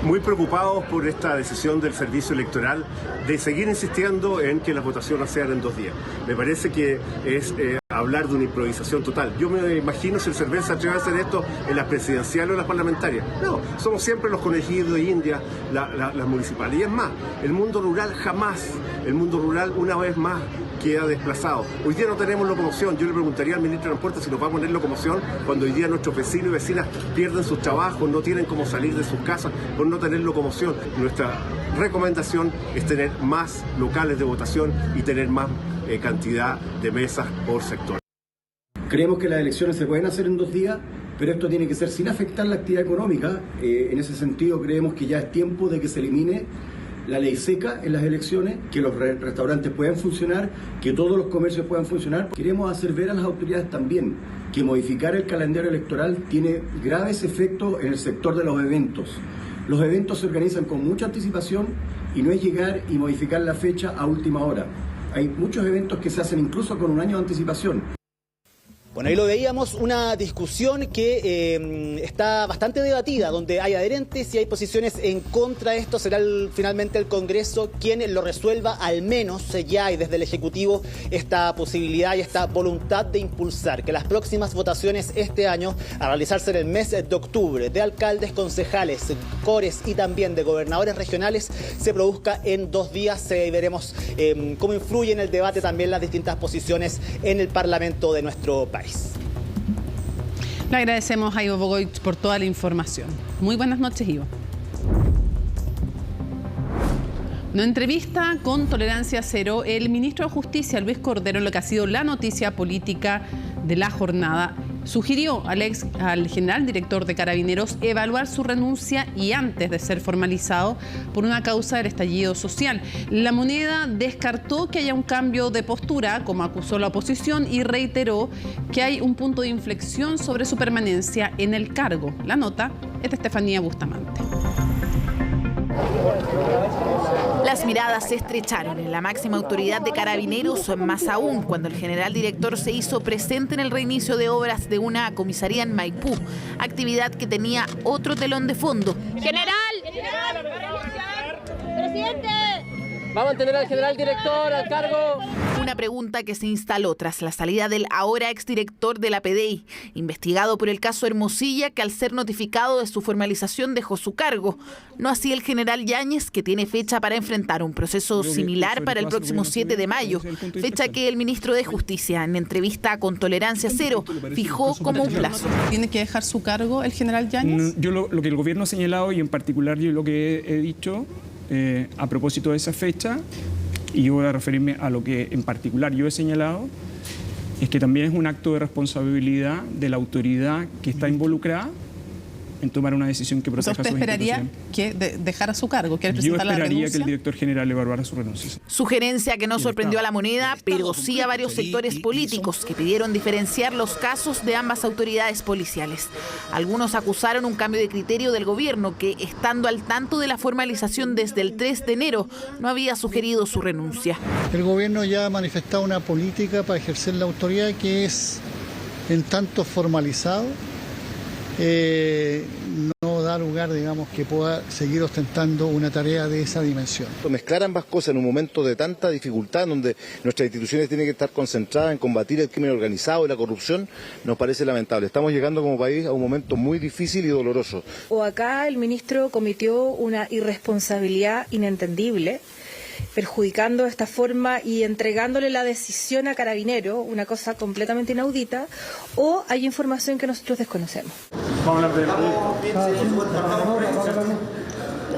Muy preocupados por esta decisión del servicio electoral de seguir insistiendo en que las votaciones sean en 2 días. Me parece que es hablar de una improvisación total. Yo me imagino si el CERVEL se atreve a hacer esto en las presidenciales o las parlamentarias. No, somos siempre los conejillos de India, las municipales. Y es más, el mundo rural jamás, el mundo rural una vez más queda desplazado. Hoy día no tenemos locomoción. Yo le preguntaría al ministro de Transporte si nos va a poner locomoción cuando hoy día nuestros vecinos y vecinas pierden sus trabajos, no tienen cómo salir de sus casas por no tener locomoción. Nuestra recomendación es tener más locales de votación y tener más cantidad de mesas por sector. Creemos que las elecciones se pueden hacer en 2 días, pero esto tiene que ser sin afectar la actividad económica. En ese sentido creemos que ya es tiempo de que se elimine la ley seca en las elecciones, que los restaurantes puedan funcionar, que todos los comercios puedan funcionar. Queremos hacer ver a las autoridades también que modificar el calendario electoral tiene graves efectos en el sector de los eventos. Los eventos se organizan con mucha anticipación y no es llegar y modificar la fecha a última hora. Hay muchos eventos que se hacen incluso con un año de anticipación. Bueno, ahí lo veíamos, una discusión que está bastante debatida, donde hay adherentes y hay posiciones en contra de esto. Será finalmente el Congreso quien lo resuelva, al menos ya hay desde el Ejecutivo esta posibilidad y esta voluntad de impulsar que las próximas votaciones este año, a realizarse en el mes de octubre, de alcaldes, concejales, cores y también de gobernadores regionales, se produzca en 2 días. Veremos cómo influye en el debate también las distintas posiciones en el Parlamento de nuestro país. Le agradecemos a Ivo Bogoich por toda la información. Muy buenas noches, Ivo. Una entrevista con Tolerancia Cero, el ministro de Justicia, Luis Cordero, en lo que ha sido la noticia política de la jornada, sugirió al general director de Carabineros evaluar su renuncia y antes de ser formalizado por una causa del estallido social. La Moneda descartó que haya un cambio de postura, como acusó la oposición, y reiteró que hay un punto de inflexión sobre su permanencia en el cargo. La nota es de Estefanía Bustamante. Las miradas se estrecharon en la máxima autoridad de Carabineros, más aún cuando el general director se hizo presente en el reinicio de obras de una comisaría en Maipú, actividad que tenía otro telón de fondo. ¡General! ¡Presidente! ¿Va a mantener al general director al cargo? Una pregunta que se instaló tras la salida del ahora exdirector de la PDI, investigado por el caso Hermosilla, que al ser notificado de su formalización dejó su cargo. No así el general Yáñez, que tiene fecha para enfrentar un proceso similar para el próximo 7 de mayo, fecha que el ministro de Justicia, en entrevista con Tolerancia Cero, fijó como un plazo. ¿Tiene que dejar su cargo el general Yáñez? Yo lo que el gobierno ha señalado, y en particular yo lo que he dicho a propósito de esa fecha, y yo voy a referirme a lo que en particular yo he señalado, es que también es un acto de responsabilidad de la autoridad que está involucrada en tomar una decisión que proteja ¿Usted esperaría que dejara su cargo? ¿Quiere presentar la renuncia? Yo esperaría que el director general evaluara su renuncia. Sugerencia que no sorprendió a la Moneda, pero sí a varios sectores políticos que pidieron diferenciar los casos de ambas autoridades policiales. Algunos acusaron un cambio de criterio del gobierno que, estando al tanto de la formalización desde el 3 de enero, no había sugerido su renuncia. El gobierno ya ha manifestado una política para ejercer la autoridad que es en tanto formalizado. No da lugar, digamos, que pueda seguir ostentando una tarea de esa dimensión. Mezclar ambas cosas en un momento de tanta dificultad, donde nuestras instituciones tienen que estar concentradas en combatir el crimen organizado y la corrupción, nos parece lamentable. Estamos llegando como país a un momento muy difícil y doloroso. O acá el ministro cometió una irresponsabilidad inentendible, perjudicando de esta forma y entregándole la decisión a Carabinero, una cosa completamente inaudita, o hay información que nosotros desconocemos.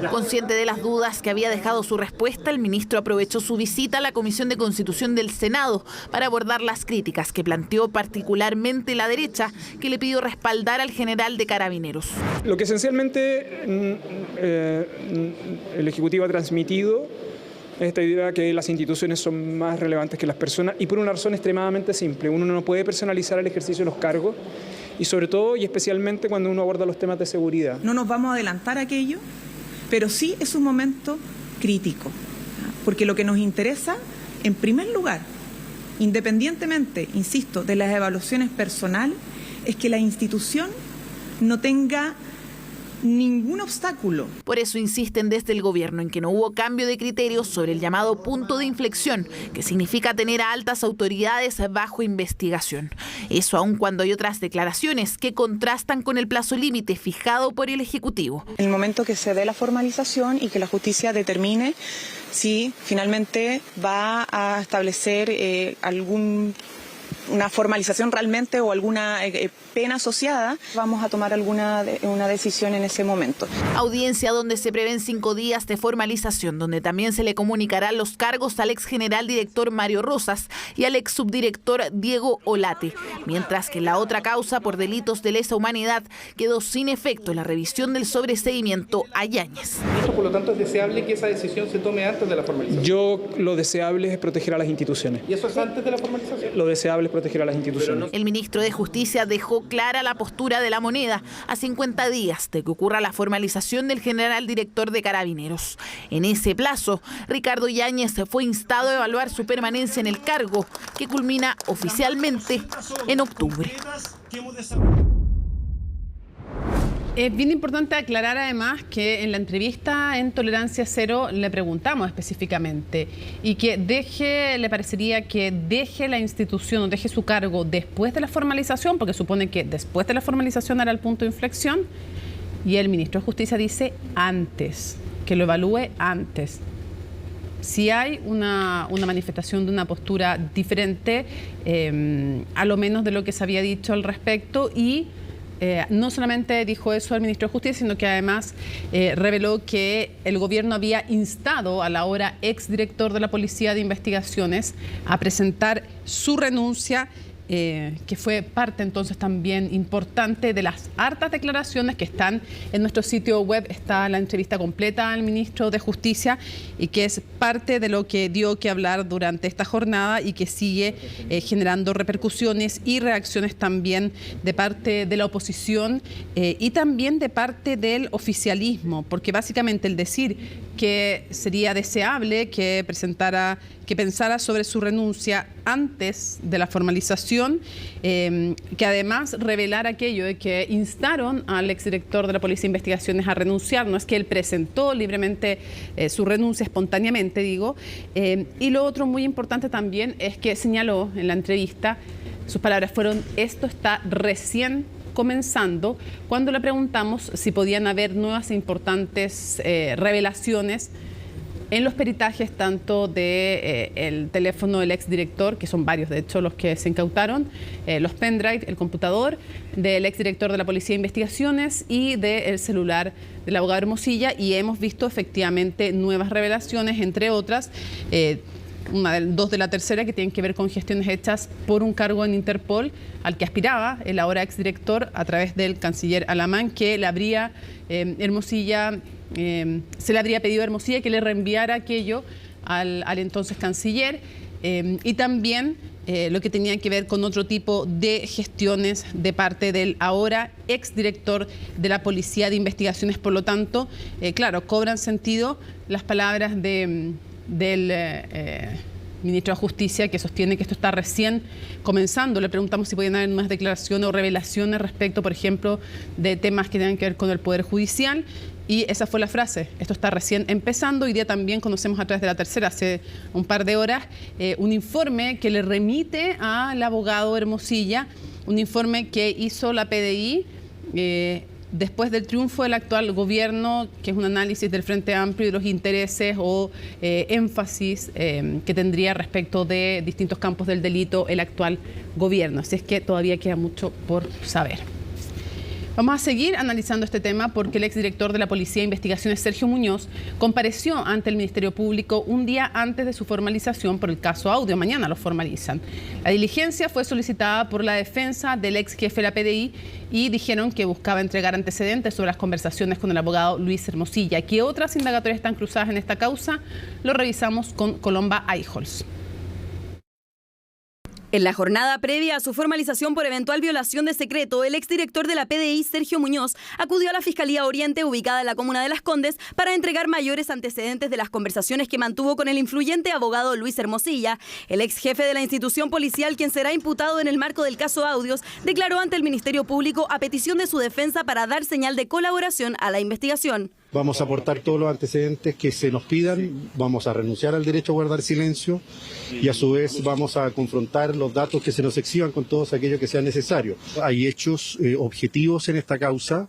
Consciente de las dudas que había dejado su respuesta, el ministro aprovechó su visita a la Comisión de Constitución del Senado para abordar las críticas que planteó particularmente la derecha, que le pidió respaldar al general de Carabineros. Lo que esencialmente el Ejecutivo ha transmitido es esta idea que las instituciones son más relevantes que las personas, y por una razón extremadamente simple. Uno no puede personalizar el ejercicio de los cargos, y sobre todo y especialmente cuando uno aborda los temas de seguridad. No nos vamos a adelantar a aquello, pero sí es un momento crítico, porque lo que nos interesa, en primer lugar, independientemente, insisto, de las evaluaciones personales, es que la institución no tenga ningún obstáculo. Por eso insisten desde el gobierno en que no hubo cambio de criterios sobre el llamado punto de inflexión, que significa tener a altas autoridades bajo investigación. Eso aun cuando hay otras declaraciones que contrastan con el plazo límite fijado por el Ejecutivo. En el momento que se dé la formalización y que la justicia determine si finalmente va a establecer algún una formalización realmente o alguna pena asociada, vamos a tomar una decisión en ese momento. Audiencia donde se prevén 5 días de formalización, donde también se le comunicarán los cargos al ex general director Mario Rosas y al ex subdirector Diego Olate, mientras que en la otra causa por delitos de lesa humanidad quedó sin efecto la revisión del sobreseimiento a Yáñez. Por lo tanto, es deseable que esa decisión se tome antes de la formalización. Lo deseable es proteger a las instituciones. ¿Y eso es antes de la formalización? Lo deseable es proteger a las instituciones. El ministro de Justicia dejó clara la postura de la moneda a 50 días de que ocurra la formalización del general director de Carabineros. En ese plazo, Ricardo Yáñez fue instado a evaluar su permanencia en el cargo, que culmina oficialmente en octubre. Es bien importante aclarar además que en la entrevista en Tolerancia Cero le preguntamos específicamente y que le parecería que deje la institución o deje su cargo después de la formalización, porque supone que después de la formalización era el punto de inflexión, y el ministro de Justicia dice antes, que lo evalúe antes. Si hay una manifestación de una postura diferente, a lo menos de lo que se había dicho al respecto, y no solamente dijo eso el ministro de Justicia, sino que además reveló que el gobierno había instado al ahora exdirector de la Policía de Investigaciones a presentar su renuncia, que fue parte entonces también importante de las hartas declaraciones que están en nuestro sitio web. Está la entrevista completa al ministro de Justicia y que es parte de lo que dio que hablar durante esta jornada y que sigue generando repercusiones y reacciones también de parte de la oposición y también de parte del oficialismo, porque básicamente el decir que sería deseable que pensara sobre su renuncia antes de la formalización, que además revelara aquello de que instaron al exdirector de la Policía de Investigaciones a renunciar. No es que él presentó libremente su renuncia espontáneamente, digo. Y lo otro muy importante también es que señaló en la entrevista, sus palabras fueron: esto está recién comenzando, cuando le preguntamos si podían haber nuevas e importantes revelaciones en los peritajes tanto del teléfono del exdirector, que son varios de hecho los que se incautaron, los pendrive, el computador del exdirector de la Policía de Investigaciones y del celular del abogado Hermosilla, y hemos visto efectivamente nuevas revelaciones, entre otras, dos de la tercera, que tienen que ver con gestiones hechas por un cargo en Interpol al que aspiraba el ahora exdirector a través del canciller Alamán, que le habría se le habría pedido a Hermosilla que le reenviara aquello al entonces canciller, y también lo que tenía que ver con otro tipo de gestiones de parte del ahora exdirector de la Policía de Investigaciones. Por lo tanto, claro, cobran sentido las palabras del ministro de Justicia, que sostiene que esto está recién comenzando. Le preguntamos si podían haber más declaraciones o revelaciones respecto, por ejemplo, de temas que tengan que ver con el Poder Judicial, y esa fue la frase: esto está recién empezando. Hoy día también conocemos a través de la tercera, hace un par de horas, un informe que le remite al abogado Hermosilla, un informe que hizo la PDI después del triunfo del actual gobierno, que es un análisis del Frente Amplio y de los intereses o énfasis que tendría respecto de distintos campos del delito el actual gobierno. Así es que todavía queda mucho por saber. Vamos a seguir analizando este tema porque el exdirector de la Policía de Investigaciones, Sergio Muñoz, compareció ante el Ministerio Público un día antes de su formalización por el caso Audio. Mañana lo formalizan. La diligencia fue solicitada por la defensa del ex jefe de la PDI y dijeron que buscaba entregar antecedentes sobre las conversaciones con el abogado Luis Hermosilla. ¿Qué otras indagatorias están cruzadas en esta causa? Lo revisamos con Colomba Eijols. En la jornada previa a su formalización por eventual violación de secreto, el exdirector de la PDI, Sergio Muñoz, acudió a la Fiscalía Oriente, ubicada en la comuna de Las Condes, para entregar mayores antecedentes de las conversaciones que mantuvo con el influyente abogado Luis Hermosilla. El ex jefe de la institución policial, quien será imputado en el marco del caso Audios, declaró ante el Ministerio Público a petición de su defensa para dar señal de colaboración a la investigación. Vamos a aportar todos los antecedentes que se nos pidan, vamos a renunciar al derecho a guardar silencio y a su vez vamos a confrontar los datos que se nos exhiban con todos aquellos que sean necesarios. Hay hechos objetivos en esta causa,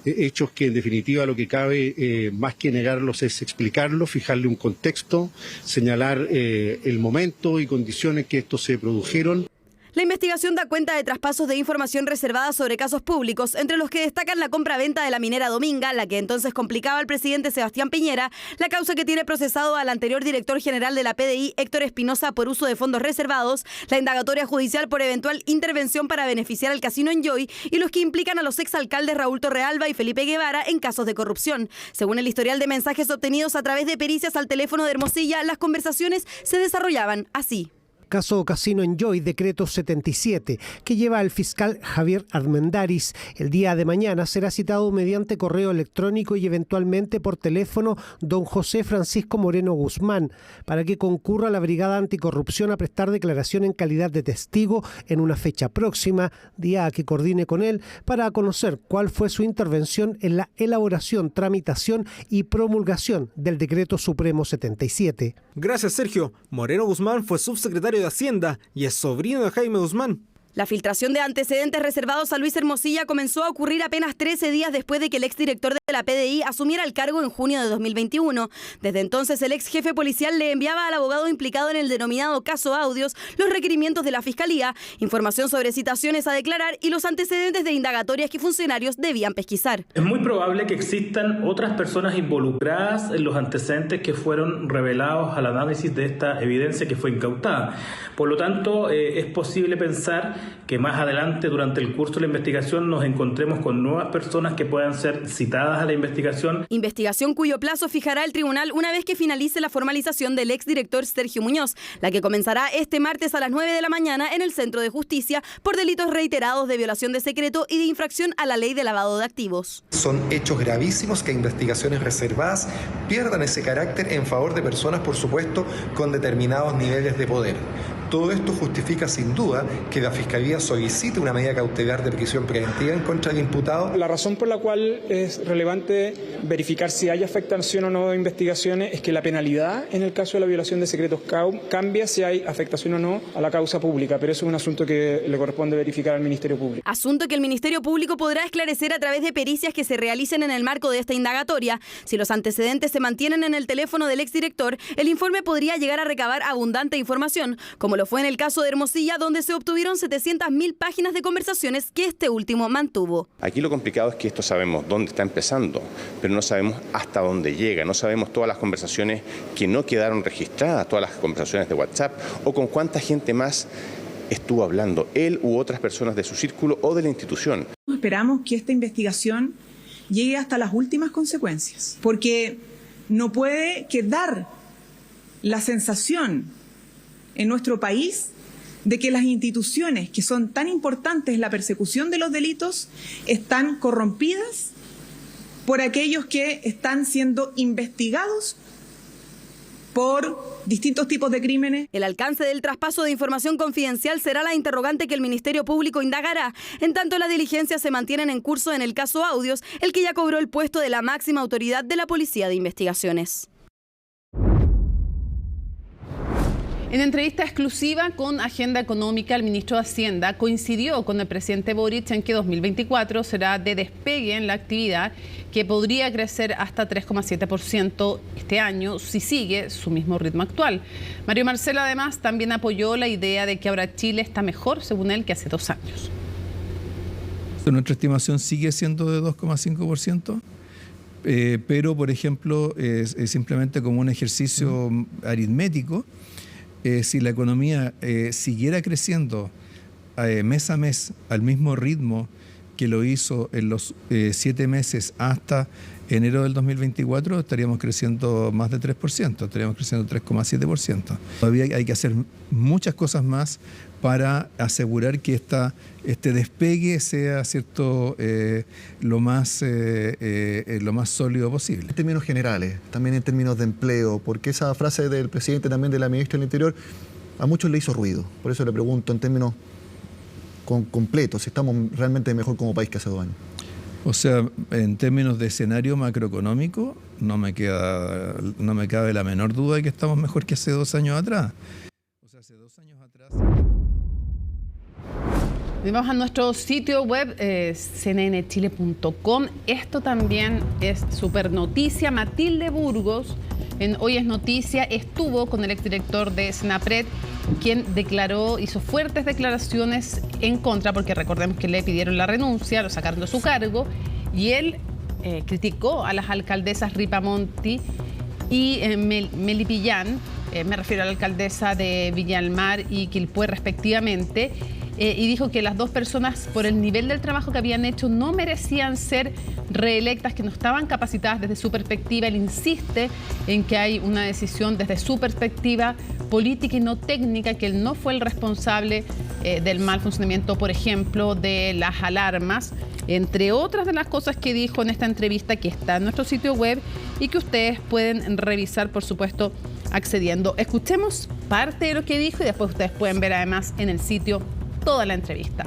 hechos que en definitiva lo que cabe más que negarlos es explicarlos, fijarle un contexto, señalar el momento y condiciones que estos se produjeron. La investigación da cuenta de traspasos de información reservada sobre casos públicos, entre los que destacan la compra-venta de la minera Dominga, la que entonces complicaba al presidente Sebastián Piñera, la causa que tiene procesado al anterior director general de la PDI, Héctor Espinosa, por uso de fondos reservados, la indagatoria judicial por eventual intervención para beneficiar al casino Enjoy y los que implican a los exalcaldes Raúl Torrealba y Felipe Guevara en casos de corrupción. Según el historial de mensajes obtenidos a través de pericias al teléfono de Hermosilla, las conversaciones se desarrollaban así. Caso Casino Enjoy, decreto 77, que lleva al fiscal Javier Armendáriz. El día de mañana será citado mediante correo electrónico y eventualmente por teléfono don José Francisco Moreno Guzmán para que concurra a la Brigada Anticorrupción a prestar declaración en calidad de testigo en una fecha próxima, día a que coordine con él para conocer cuál fue su intervención en la elaboración, tramitación y promulgación del decreto supremo 77. Gracias, Sergio. Moreno Guzmán fue subsecretario de Hacienda y es sobrino de Jaime Guzmán. La filtración de antecedentes reservados a Luis Hermosilla comenzó a ocurrir apenas 13 días después de que el exdirector de la PDI asumiera el cargo en junio de 2021. Desde entonces, el ex jefe policial le enviaba al abogado implicado en el denominado caso Audios los requerimientos de la Fiscalía, información sobre citaciones a declarar y los antecedentes de indagatorias que funcionarios debían pesquisar. Es muy probable que existan otras personas involucradas en los antecedentes que fueron revelados al análisis de esta evidencia que fue incautada. Por lo tanto, es posible pensar que más adelante, durante el curso de la investigación, nos encontremos con nuevas personas que puedan ser citadas a la investigación. Investigación cuyo plazo fijará el tribunal una vez que finalice la formalización del exdirector Sergio Muñoz, la que comenzará este martes a las 9 de la mañana en el Centro de Justicia por delitos reiterados de violación de secreto y de infracción a la ley de lavado de activos. Son hechos gravísimos que investigaciones reservadas pierdan ese carácter en favor de personas, por supuesto, con determinados niveles de poder. Todo esto justifica sin duda que la Fiscalía solicite una medida cautelar de prisión preventiva en contra del imputado. La razón por la cual es relevante verificar si hay afectación o no de investigaciones es que la penalidad en el caso de la violación de secretos cambia si hay afectación o no a la causa pública, pero eso es un asunto que le corresponde verificar al Ministerio Público. Asunto que el Ministerio Público podrá esclarecer a través de pericias que se realicen en el marco de esta indagatoria. Si los antecedentes se mantienen en el teléfono del exdirector, el informe podría llegar a recabar abundante información, como lo fue en el caso de Hermosilla, donde se obtuvieron 700.000 páginas de conversaciones que este último mantuvo. Aquí lo complicado es que esto sabemos dónde está empezando, pero no sabemos hasta dónde llega, no sabemos todas las conversaciones que no quedaron registradas, todas las conversaciones de WhatsApp, o con cuánta gente más estuvo hablando, él u otras personas de su círculo o de la institución. Esperamos que esta investigación llegue hasta las últimas consecuencias, porque no puede quedar la sensación en nuestro país de que las instituciones que son tan importantes en la persecución de los delitos están corrompidas por aquellos que están siendo investigados por distintos tipos de crímenes. El alcance del traspaso de información confidencial será la interrogante que el Ministerio Público indagará. En tanto, las diligencias se mantienen en curso en el caso Audios, el que ya cobró el puesto de la máxima autoridad de la Policía de Investigaciones. En entrevista exclusiva con Agenda Económica, el ministro de Hacienda coincidió con el presidente Boric en que 2024 será de despegue en la actividad, que podría crecer hasta 3,7% este año si sigue su mismo ritmo actual. Mario Marcel, además, también apoyó la idea de que ahora Chile está mejor, según él, que hace 2 años. Nuestra estimación sigue siendo de 2,5%. Pero, por ejemplo, es simplemente como un ejercicio aritmético. Si la economía siguiera creciendo mes a mes al mismo ritmo que lo hizo en los 7 meses hasta enero del 2024, estaríamos creciendo más de 3%, estaríamos creciendo 3,7%. Todavía hay que hacer muchas cosas más para asegurar que este despegue sea lo más sólido posible. En términos generales, también en términos de empleo, porque esa frase del presidente, también de la ministra del Interior, a muchos le hizo ruido. Por eso le pregunto en términos completos, si estamos realmente mejor como país que hace 2 años. O sea, en términos de escenario macroeconómico, no me cabe la menor duda de que estamos mejor que hace 2 años atrás. O sea, hace 2 años atrás... Vamos a nuestro sitio web, cnnchile.com. Esto también es súper noticia. Matilde Burgos, en Hoy es Noticia, estuvo con el exdirector de Senapred, quien hizo fuertes declaraciones en contra, porque recordemos que le pidieron la renuncia, lo sacaron de su cargo, y él criticó a las alcaldesas Ripamonti y Melipillán, me refiero a la alcaldesa de Viña del Mar y Quilpué respectivamente, y dijo que las dos personas, por el nivel del trabajo que habían hecho, no merecían ser reelectas, que no estaban capacitadas desde su perspectiva. Él insiste en que hay una decisión desde su perspectiva política y no técnica, que él no fue el responsable del mal funcionamiento, por ejemplo, de las alarmas, entre otras de las cosas que dijo en esta entrevista, que está en nuestro sitio web y que ustedes pueden revisar, por supuesto, accediendo. Escuchemos parte de lo que dijo y después ustedes pueden ver además en el sitio toda la entrevista.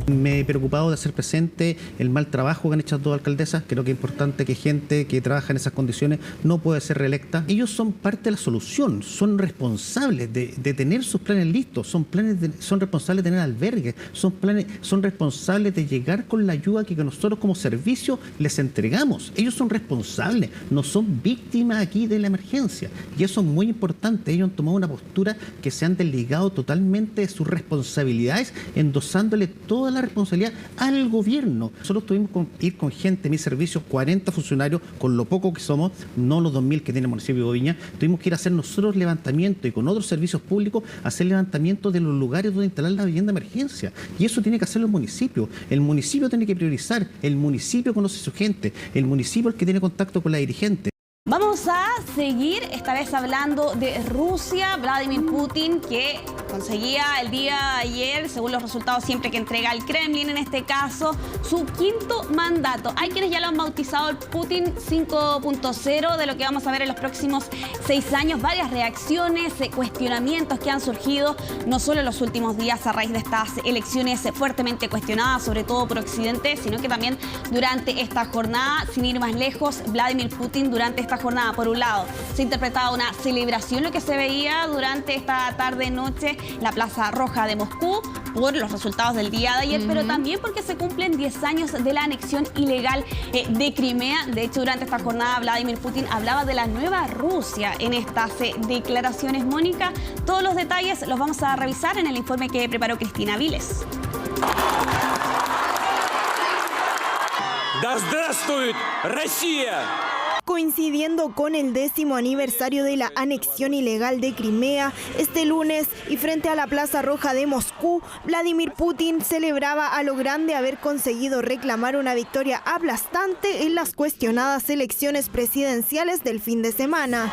Me he preocupado de hacer presente el mal trabajo que han hecho las dos alcaldesas. Creo que es importante que gente que trabaja en esas condiciones no puede ser reelecta. Ellos son parte de la solución, son responsables de tener sus planes listos, son responsables de tener albergues, son responsables de llegar con la ayuda que nosotros como servicio les entregamos. Ellos son responsables, no son víctimas aquí de la emergencia. Y eso es muy importante. Ellos han tomado una postura que se han desligado totalmente de sus responsabilidades, endosándole toda la responsabilidad al gobierno. Nosotros tuvimos que ir con gente en mis servicios, 40 funcionarios, con lo poco que somos, no los 2.000 que tiene el municipio de Viña. Tuvimos que ir a hacer nosotros levantamiento y con otros servicios públicos hacer levantamiento de los lugares donde instalar la vivienda de emergencia. Y eso tiene que hacerlo el municipio. El municipio tiene que priorizar, el municipio conoce a su gente, el municipio es el que tiene contacto con la dirigente. Vamos a seguir esta vez hablando de Rusia. Vladimir Putin, que conseguía el día de ayer, según los resultados siempre que entrega el Kremlin, en este caso, su quinto mandato. Hay quienes ya lo han bautizado el Putin 5.0, de lo que vamos a ver en los próximos 6 años. Varias reacciones, cuestionamientos que han surgido, no solo en los últimos días a raíz de estas elecciones fuertemente cuestionadas, sobre todo por Occidente, sino que también durante esta jornada. Sin ir más lejos, Vladimir Putin durante esta jornada, por un lado, se interpretaba una celebración, lo que se veía durante esta tarde-noche en la Plaza Roja de Moscú por los resultados del día de ayer, pero también porque se cumplen 10 años de la anexión ilegal de Crimea. De hecho, durante esta jornada, Vladimir Putin hablaba de la nueva Rusia en estas declaraciones. Mónica, todos los detalles los vamos a revisar en el informe que preparó Cristina Viles. Да здравствует Россия! Coincidiendo con el 10º aniversario de la anexión ilegal de Crimea, este lunes y frente a la Plaza Roja de Moscú, Vladimir Putin celebraba a lo grande haber conseguido reclamar una victoria aplastante en las cuestionadas elecciones presidenciales del fin de semana.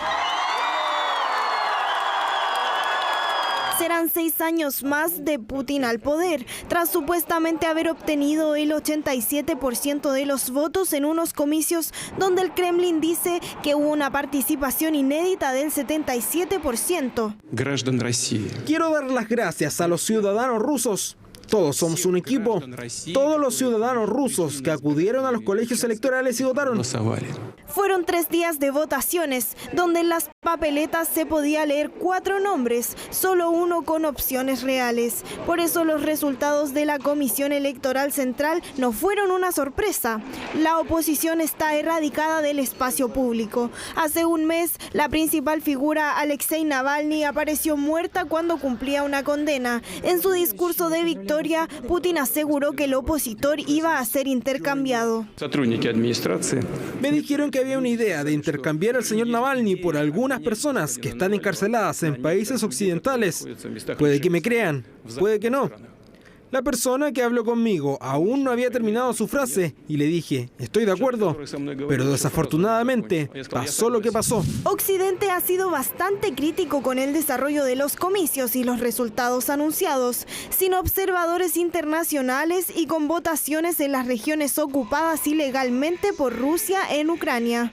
Serán 6 años más de Putin al poder, tras supuestamente haber obtenido el 87% de los votos en unos comicios donde el Kremlin dice que hubo una participación inédita del 77%. Quiero dar las gracias a los ciudadanos rusos. Todos somos un equipo. Todos los ciudadanos rusos que acudieron a los colegios electorales y votaron. Fueron 3 días de votaciones, donde en las papeletas se podía leer 4 nombres, solo uno con opciones reales. Por eso los resultados de la Comisión Electoral Central no fueron una sorpresa. La oposición está erradicada del espacio público. Hace un mes, la principal figura, Alexei Navalny, apareció muerta cuando cumplía una condena. En su discurso de victoria, Putin aseguró que el opositor iba a ser intercambiado. Me dijeron que había una idea de intercambiar al señor Navalny por algunas personas que están encarceladas en países occidentales. Puede que me crean, puede que no. La persona que habló conmigo aún no había terminado su frase y le dije, estoy de acuerdo, pero desafortunadamente pasó lo que pasó. Occidente ha sido bastante crítico con el desarrollo de los comicios y los resultados anunciados, sin observadores internacionales y con votaciones en las regiones ocupadas ilegalmente por Rusia en Ucrania.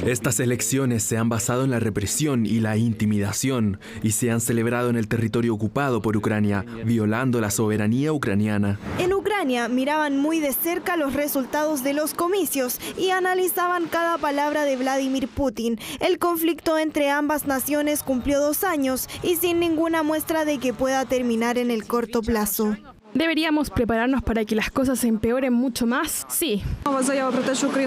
Estas elecciones se han basado en la represión y la intimidación y se han celebrado en el territorio ocupado por Ucrania, violando la soberanía ucraniana. En Ucrania miraban muy de cerca los resultados de los comicios y analizaban cada palabra de Vladimir Putin. El conflicto entre ambas naciones cumplió 2 años y sin ninguna muestra de que pueda terminar en el corto plazo. ¿Deberíamos prepararnos para que las cosas se empeoren mucho más? Sí.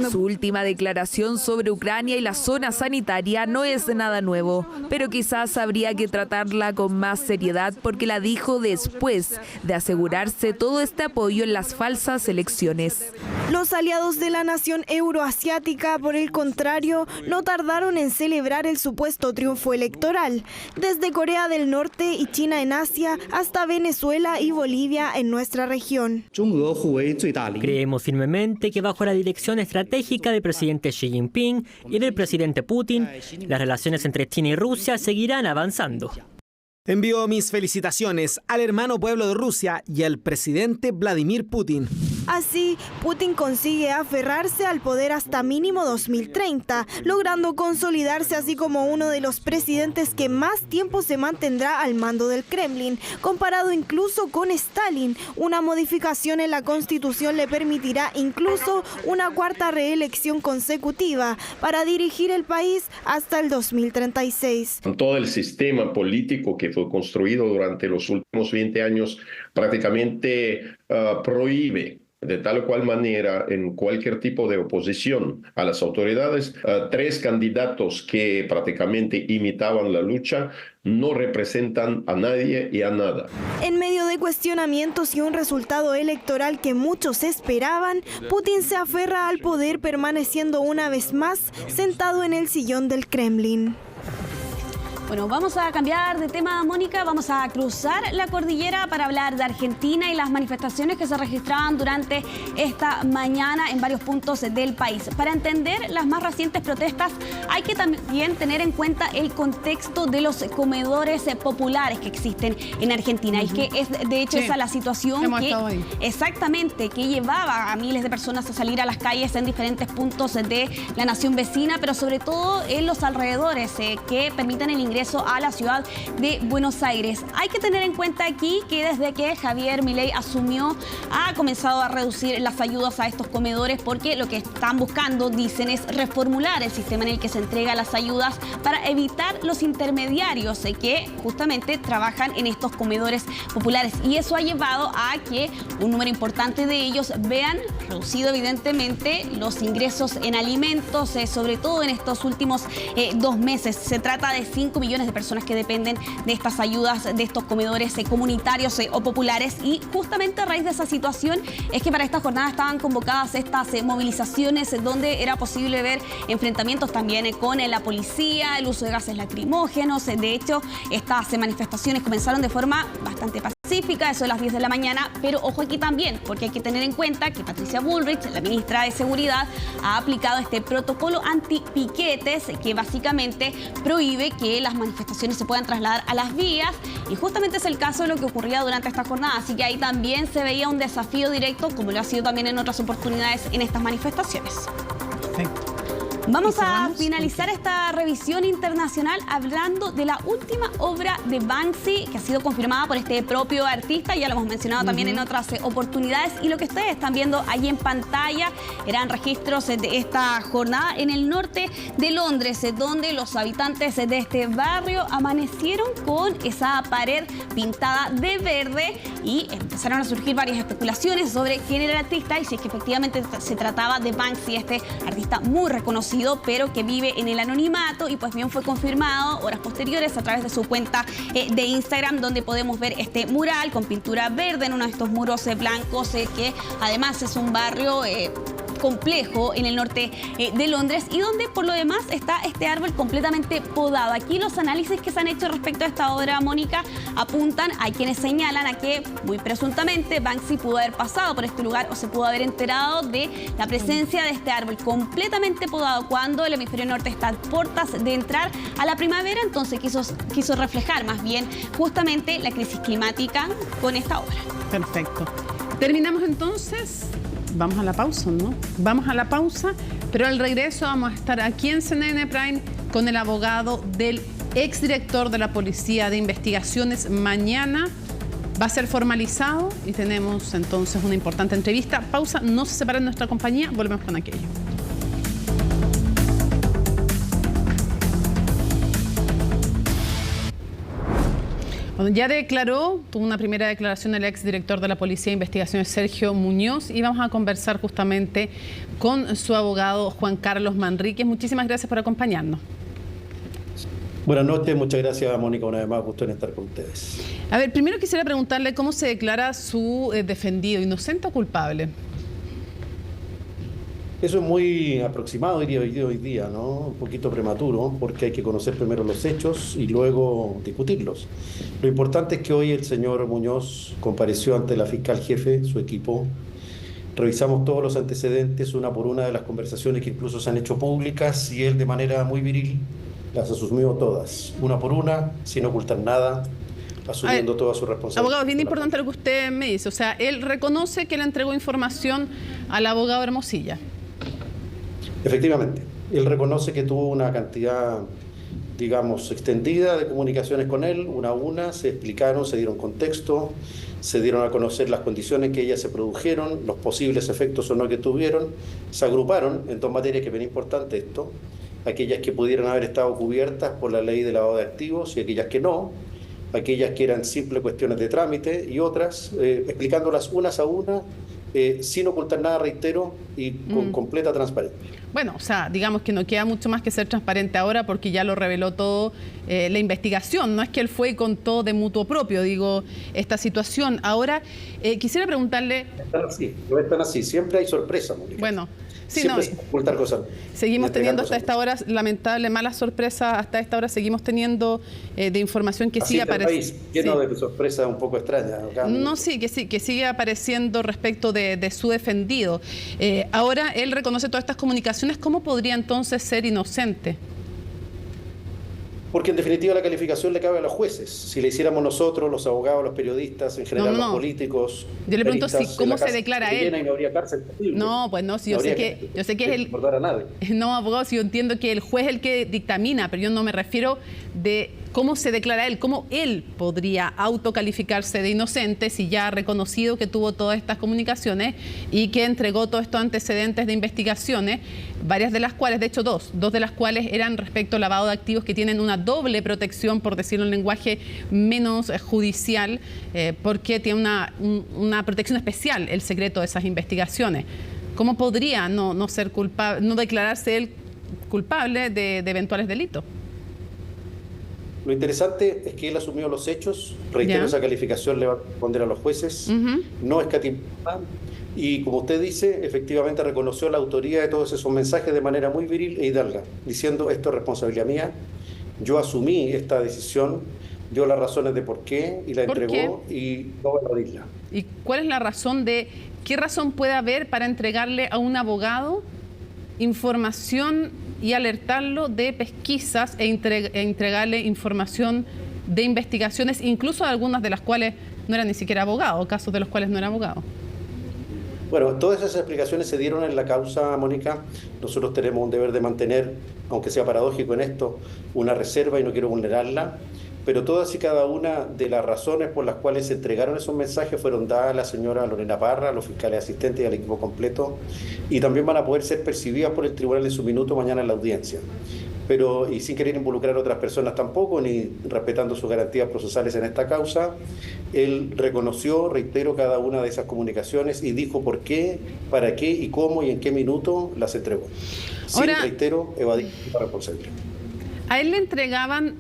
Su última declaración sobre Ucrania y la zona sanitaria no es nada nuevo, pero quizás habría que tratarla con más seriedad porque la dijo después de asegurarse todo este apoyo en las falsas elecciones. Los aliados de la nación euroasiática, por el contrario, no tardaron en celebrar el supuesto triunfo electoral. Desde Corea del Norte y China en Asia hasta Venezuela y Bolivia en nuestra región. Creemos firmemente que bajo la dirección estratégica del presidente Xi Jinping y del presidente Putin, las relaciones entre China y Rusia seguirán avanzando. Envío mis felicitaciones al hermano pueblo de Rusia y al presidente Vladimir Putin. Así, Putin consigue aferrarse al poder hasta mínimo 2030, logrando consolidarse así como uno de los presidentes que más tiempo se mantendrá al mando del Kremlin, comparado incluso con Stalin. Una modificación en la Constitución le permitirá incluso una cuarta reelección consecutiva para dirigir el país hasta el 2036. Todo el sistema político que fue construido durante los últimos 20 años prácticamente prohíbe de tal o cual manera en cualquier tipo de oposición a las autoridades. 3 candidatos que prácticamente imitaban la lucha no representan a nadie y a nada. En medio de cuestionamientos y un resultado electoral que muchos esperaban, Putin se aferra al poder permaneciendo una vez más sentado en el sillón del Kremlin. Bueno, vamos a cambiar de tema, Mónica. Vamos a cruzar la cordillera para hablar de Argentina y las manifestaciones que se registraban durante esta mañana en varios puntos del país. Para entender las más recientes protestas, hay que también tener en cuenta el contexto de los comedores populares que existen en Argentina. Y que es, de hecho, esa la situación que llevaba a miles de personas a salir a las calles en diferentes puntos de la nación vecina, pero sobre todo en los alrededores que permiten el ingreso a la ciudad de Buenos Aires. Hay que tener en cuenta aquí que desde que Javier Milei asumió, ha comenzado a reducir las ayudas a estos comedores porque lo que están buscando, dicen, es reformular el sistema en el que se entrega las ayudas para evitar los intermediarios que justamente trabajan en estos comedores populares. Y eso ha llevado a que un número importante de ellos vean reducido evidentemente los ingresos en alimentos, sobre todo en estos últimos 2 meses. Se trata de 5 millones de personas que dependen de estas ayudas, de estos comedores comunitarios o populares, y justamente a raíz de esa situación es que para esta jornada estaban convocadas estas movilizaciones donde era posible ver enfrentamientos también con la policía, el uso de gases lacrimógenos. De hecho, estas manifestaciones comenzaron de forma bastante pacífica, eso de las 10 de la mañana, pero ojo aquí también, porque hay que tener en cuenta que Patricia Bullrich, la ministra de Seguridad, ha aplicado este protocolo antipiquetes que básicamente prohíbe que las manifestaciones se puedan trasladar a las vías, y justamente es el caso de lo que ocurría durante esta jornada, así que ahí también se veía un desafío directo, como lo ha sido también en otras oportunidades en estas manifestaciones. Perfecto. Vamos a finalizar esta revisión internacional hablando de la última obra de Banksy, que ha sido confirmada por este propio artista, ya lo hemos mencionado también en otras oportunidades, y lo que ustedes están viendo allí en pantalla eran registros de esta jornada en el norte de Londres, donde los habitantes de este barrio amanecieron con esa pared pintada de verde y empezaron a surgir varias especulaciones sobre quién era el artista y si es que efectivamente se trataba de Banksy, este artista muy reconocido, pero que vive en el anonimato, y pues bien fue confirmado horas posteriores a través de su cuenta de Instagram, donde podemos ver este mural con pintura verde en uno de estos muros blancos, que además es un barrio complejo en el norte de Londres, y donde por lo demás está este árbol completamente podado. Aquí los análisis que se han hecho respecto a esta obra, Mónica, apuntan, hay quienes señalan a que muy presuntamente Banksy pudo haber pasado por este lugar o se pudo haber enterado de la presencia de este árbol completamente podado cuando el hemisferio norte está a puertas de entrar a la primavera, entonces quiso reflejar más bien justamente la crisis climática con esta obra. Perfecto. Terminamos entonces. Vamos a la pausa, ¿no? Vamos a la pausa, pero al regreso vamos a estar aquí en CNN Prime con el abogado del exdirector de la Policía de Investigaciones. Mañana va a ser formalizado y tenemos entonces una importante entrevista. Pausa, no se separen de nuestra compañía, volvemos con aquello. Bueno, ya declaró, tuvo una primera declaración el exdirector de la Policía de Investigaciones, Sergio Muñoz, y vamos a conversar justamente con su abogado Juan Carlos Manríquez. Muchísimas gracias por acompañarnos. Buenas noches, muchas gracias, Mónica, una vez más, gusto en estar con ustedes. A ver, primero quisiera preguntarle cómo se declara su defendido, inocente o culpable. Eso es muy aproximado, diría hoy día, ¿no? Un poquito prematuro, porque hay que conocer primero los hechos y luego discutirlos. Lo importante es que hoy el señor Muñoz compareció ante la fiscal jefe, su equipo. Revisamos todos los antecedentes, una por una de las conversaciones que incluso se han hecho públicas, y él de manera muy viril las asumió todas, una por una, sin ocultar nada, asumiendo toda su responsabilidad. Abogado, es bien importante lo que usted me dice. O sea, él reconoce que le entregó información al abogado Hermosilla. Efectivamente, él reconoce que tuvo una cantidad, digamos, extendida de comunicaciones con él, una a una, se explicaron, se dieron contexto, se dieron a conocer las condiciones que ellas se produjeron, los posibles efectos o no que tuvieron, se agruparon en dos materias que es bien importante esto, aquellas que pudieran haber estado cubiertas por la ley de lavado de activos y aquellas que no, aquellas que eran simples cuestiones de trámite y otras, explicándolas unas a una, sin ocultar nada, reitero, y con completa transparencia. Bueno, o sea, digamos que no queda mucho más que ser transparente ahora porque ya lo reveló todo la investigación. No es que él fue y contó de mutuo propio, digo, esta situación. Ahora, quisiera preguntarle... No es tan así, siempre hay sorpresa, Mónica. Bueno, sí, siempre no, ocultar cosas. Seguimos teniendo hasta esta hora, lamentable, malas sorpresas, hasta esta hora seguimos teniendo de información que sigue apareciendo. Lleno de sorpresas un poco extrañas. No, sí, que sigue apareciendo respecto de su defendido. Ahora él reconoce todas estas comunicaciones, ¿cómo podría entonces ser inocente? Porque en definitiva la calificación le cabe a los jueces. Si le hiciéramos nosotros, los abogados, los periodistas, en general los políticos... Yo le pregunto cómo se declara él. No habría cárcel posible. No, pues no, si yo sé que es el... A nadie. No, abogado, si yo entiendo que el juez es el que dictamina, pero yo no me refiero de cómo se declara él, cómo él podría autocalificarse de inocente si ya ha reconocido que tuvo todas estas comunicaciones y que entregó todos estos antecedentes de investigaciones, varias de las cuales, de hecho dos de las cuales eran respecto al lavado de activos que tienen una doble protección, por decirlo en lenguaje menos judicial, porque tiene una protección especial el secreto de esas investigaciones. ¿Cómo podría no ser culpable, no declararse él culpable de eventuales delitos? Lo interesante es que él asumió los hechos, reitero, esa calificación le va a responder a los jueces, no escatimó, y como usted dice, efectivamente reconoció la autoría de todos esos mensajes de manera muy viril e hidalga, diciendo esto es responsabilidad mía, yo asumí esta decisión, dio las razones de por qué y la entregó y no va a evadirla. ¿Y cuál es la razón qué razón puede haber para entregarle a un abogado información y alertarlo de pesquisas e entregarle información de investigaciones, incluso algunas de las cuales no era ni siquiera abogado, casos de los cuales no era abogado? Bueno, todas esas explicaciones se dieron en la causa, Mónica. Nosotros tenemos un deber de mantener, aunque sea paradójico en esto, una reserva y no quiero vulnerarla, pero todas y cada una de las razones por las cuales se entregaron esos mensajes fueron dadas a la señora Lorena Parra, a los fiscales asistentes y al equipo completo, y también van a poder ser percibidas por el tribunal en su minuto mañana en la audiencia. Pero, y sin querer involucrar a otras personas tampoco, ni respetando sus garantías procesales en esta causa, él reconoció, reitero, cada una de esas comunicaciones y dijo por qué, para qué y cómo y en qué minuto las entregó. Ahora, sin, reitero, evadir la responsabilidad. ¿A él le entregaban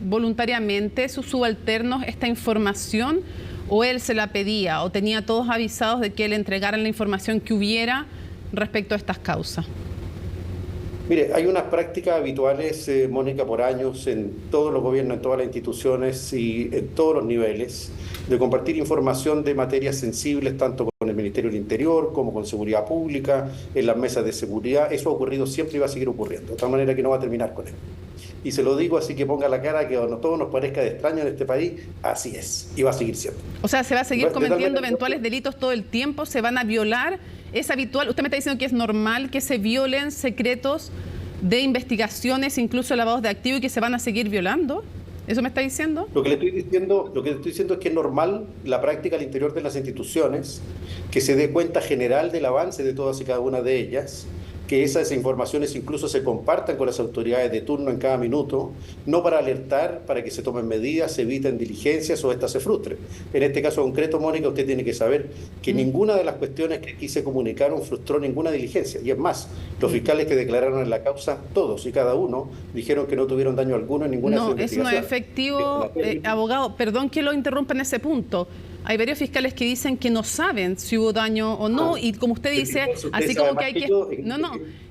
voluntariamente sus subalternos esta información o él se la pedía o tenía todos avisados de que le entregaran la información que hubiera respecto a estas causas? Mire, hay unas prácticas habituales, Mónica, por años en todos los gobiernos, en todas las instituciones y en todos los niveles, de compartir información de materias sensibles, tanto con el Ministerio del Interior como con Seguridad Pública, en las mesas de seguridad. Eso ha ocurrido siempre y va a seguir ocurriendo, de tal manera que no va a terminar con él. Y se lo digo así que ponga la cara, que a todos nos parezca de extraño en este país, así es, y va a seguir siendo. O sea, ¿se va a seguir cometiendo eventuales delitos todo el tiempo? ¿Se van a violar? ¿Es habitual? Usted me está diciendo que es normal que se violen secretos de investigaciones, incluso lavados de activos, y que se van a seguir violando. ¿Eso me está diciendo? Lo que le estoy diciendo es que es normal la práctica al interior de las instituciones, que se dé cuenta general del avance de todas y cada una de ellas, que esas informaciones incluso se compartan con las autoridades de turno en cada minuto, no para alertar, para que se tomen medidas, se eviten diligencias o éstas se frustren. En este caso concreto, Mónica, usted tiene que saber que ninguna de las cuestiones que aquí se comunicaron frustró ninguna diligencia. Y es más, los fiscales que declararon en la causa, todos y cada uno, dijeron que no tuvieron daño alguno en ninguna de sus investigaciones. No, eso no es efectivo, abogado. Perdón que lo interrumpa en ese punto. Hay varios fiscales que dicen que no saben si hubo daño o no, y como usted dice, así como que hay que...